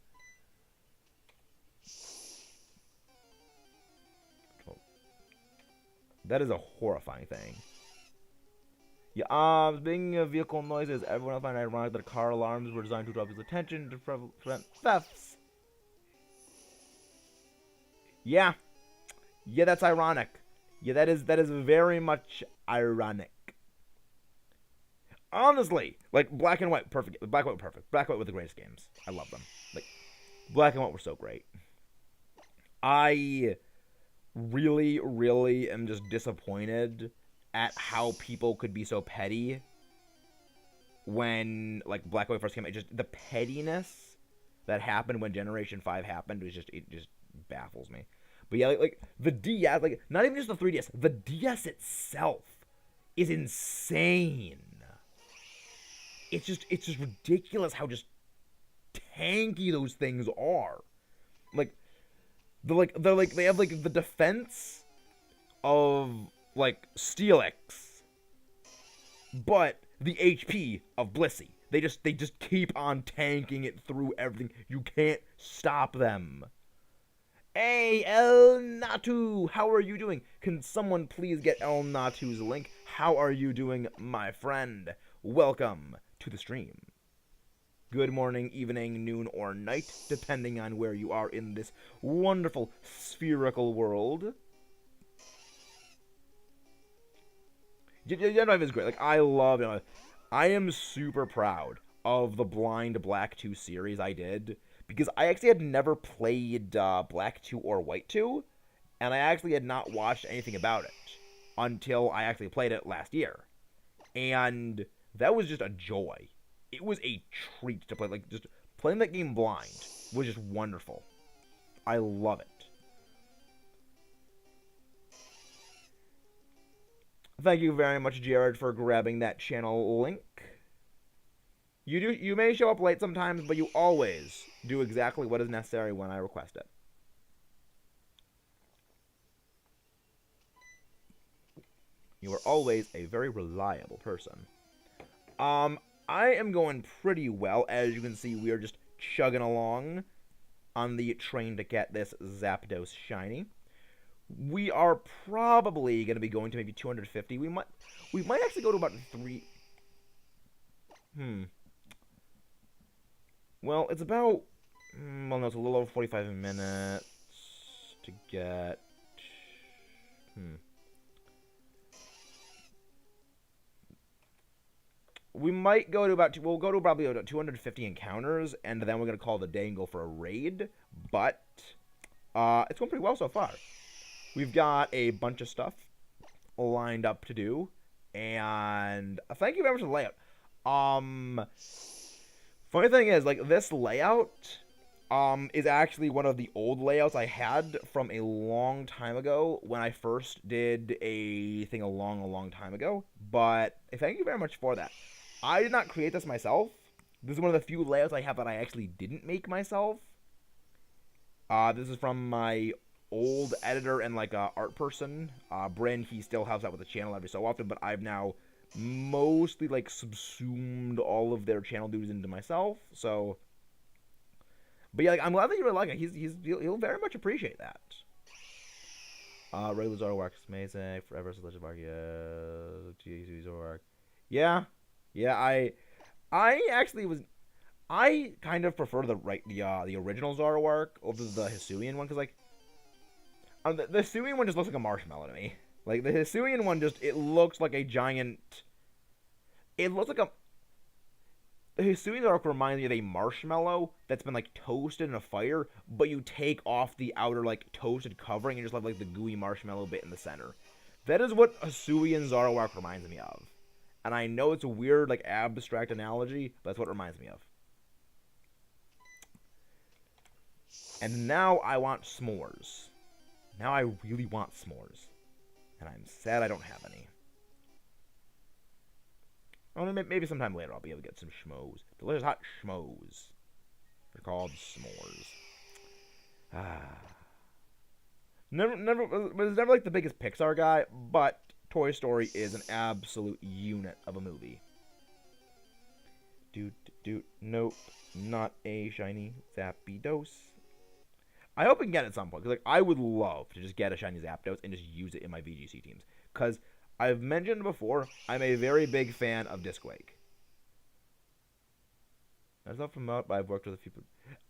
That is a horrifying thing. Yeah, speaking of vehicle noises, everyone else find it ironic that car alarms were designed to draw people's attention to prevent thefts. Yeah. Yeah, that's ironic. Yeah, that is very much ironic. Honestly, like Black and White, perfect. Black and White, perfect. Black and White were the greatest games. I love them. Like, Black and White were so great. I really, really am just disappointed at how people could be so petty when like Black and White first came out. Just the pettiness that happened when Generation 5 happened was just, it just baffles me. But yeah, like the DS, like not even just the 3DS, the DS itself is insane. It's just ridiculous how just tanky those things are. They have like the defense of like Steelix, but the HP of Blissey. They just keep on tanking it through everything. You can't stop them. Hey, El Natu, how are you doing? Can someone please get El Natu's link? How are you doing, my friend? Welcome to the stream. Good morning, evening, noon, or night, depending on where you are in this wonderful spherical world. Jedi is great. Like, I love it. I am super proud of the Blind Black 2 series I did, because I actually had never played Black 2 or White 2, and I actually had not watched anything about it until I actually played it last year. And that was just a joy. It was a treat to play. Like, just playing that game blind was just wonderful. I love it. Thank you very much, Jared, for grabbing that channel link. You may show up late sometimes, but you always do exactly what is necessary when I request it. You are always a very reliable person. I am going pretty well. As you can see, we are just chugging along on the train to get this Zapdos shiny. We are probably going to be going to maybe 250. We might actually go to about 3. Well, it's about, well, no, it's a little over 45 minutes to get, We might go to about, we'll go to probably about 250 encounters, and then we're going to call it a day and go for a raid, but it's going pretty well so far. We've got a bunch of stuff lined up to do, and thank you very much for the layout. Funny thing is, like, this layout is actually one of the old layouts I had from a long time ago when I first did a thing a long time ago. But thank you very much for that. I did not create this myself. This is one of the few layouts I have that I actually didn't make myself. This is from my old editor and like art person, Bryn. He still helps out with the channel every so often, but I've now mostly like subsumed all of their channel duties into myself. So, but yeah, like, I'm glad that you really like it. He'll very much appreciate that. Regular Zoroark is amazing. Forever Legend Arc, yeah. Zoroark, yeah, yeah. I actually was. I kind of prefer the original Zoroark over the Hisuian one because like the Hisuian one just looks like a marshmallow to me. Like the Hisuian one just it looks like a giant. It looks like a the Hisuian Zoroark reminds me of a marshmallow that's been like toasted in a fire, but you take off the outer like toasted covering and just have like the gooey marshmallow bit in the center. That is what Hisuian Zoroark reminds me of. And I know it's a weird like abstract analogy, but that's what it reminds me of. And now I want s'mores. Now I really want s'mores. And I'm sad I don't have any. Oh, maybe sometime later I'll be able to get some schmoes. Delicious hot schmoes. They're called s'mores. Ah. Was never like the biggest Pixar guy, but Toy Story is an absolute unit of a movie. Nope, not a shiny Zapdos. I hope I can get it at some point, because like, I would love to just get a shiny Zapdos and just use it in my VGC teams. Because I've mentioned before, I'm a very big fan of Discwake. That's not from out, but I've worked with a few people.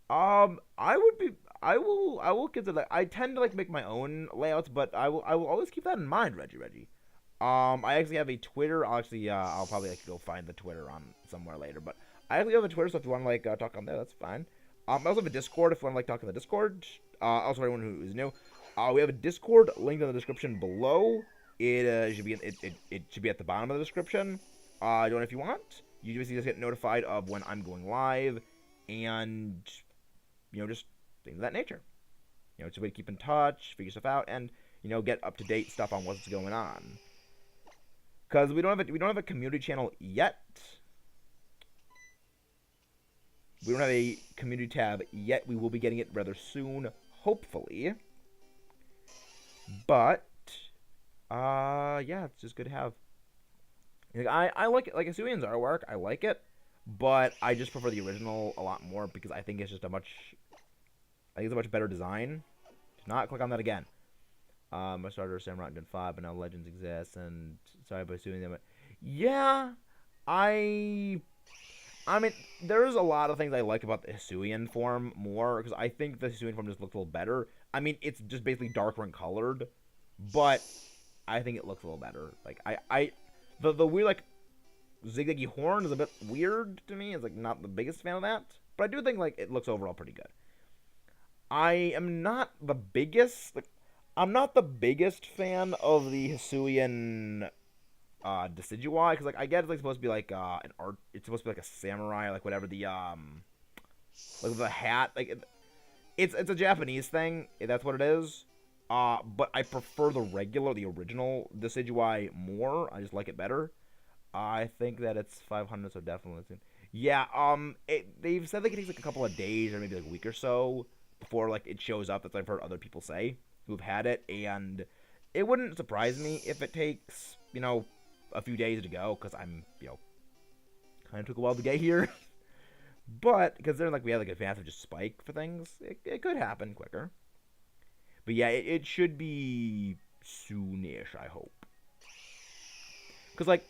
I will consider that. I tend to like make my own layouts, but I will always keep that in mind, Reggie. I actually have a Twitter. I'll probably like go find the Twitter on somewhere later, but I actually have a Twitter, so if you want to like talk on there, that's fine. I also have a Discord if you want to like talk on the Discord. Also, for anyone who is new, we have a Discord linked in the description below. It should be it should be at the bottom of the description. Join if you want. You basically just get notified of when I'm going live, and just things of that nature. It's a way to keep in touch, figure stuff out, and get up to date stuff on what's going on. Because we don't have a community channel yet. We don't have a community tab yet. We will be getting it rather soon, hopefully. But yeah, it's just good to have. Like, I like it. Like Hisuian Zoroark, I like it, but I just prefer the original a lot more because I think it's just I think it's a much better design. Do not click on that again. I started Samurai Gen 5, but now Legends exists, and sorry about assuming them. Yeah, I mean, there's a lot of things I like about the Hisuian form more, because I think the Hisuian form just looks a little better. I mean, it's just basically darker and colored, but I think it looks a little better. Like, the weird, like, zigzaggy horn is a bit weird to me. It's, like, not the biggest fan of that, but I do think, like, it looks overall pretty good. I am not the biggest, like, I'm not the biggest fan of the Hisuian Decidueye, because like I get it's like supposed to be like an art. It's supposed to be like a samurai, like whatever like the hat. Like it's a Japanese thing. That's what it is. But I prefer the original Decidueye more. I just like it better. I think that it's 500, so definitely. Yeah. They've said like it takes like a couple of days or maybe like a week or so before like it shows up. That's what I've heard other people say who've had it, and it wouldn't surprise me if it takes a few days to go, because I'm kind of took a while to get here. But considering like we had like a massive just spike for things, it could happen quicker. But yeah, it should be soonish, I hope. Because like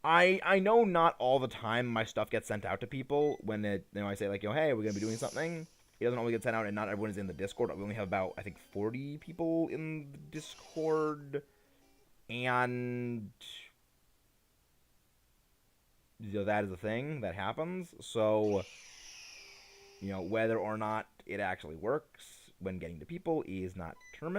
I know not all the time my stuff gets sent out to people when I say like hey, we're gonna be doing something. It doesn't always get sent out, and not everyone is in the Discord. We only have about, I think, 40 people in the Discord, and that is a thing that happens. So, whether or not it actually works when getting to people is not determined.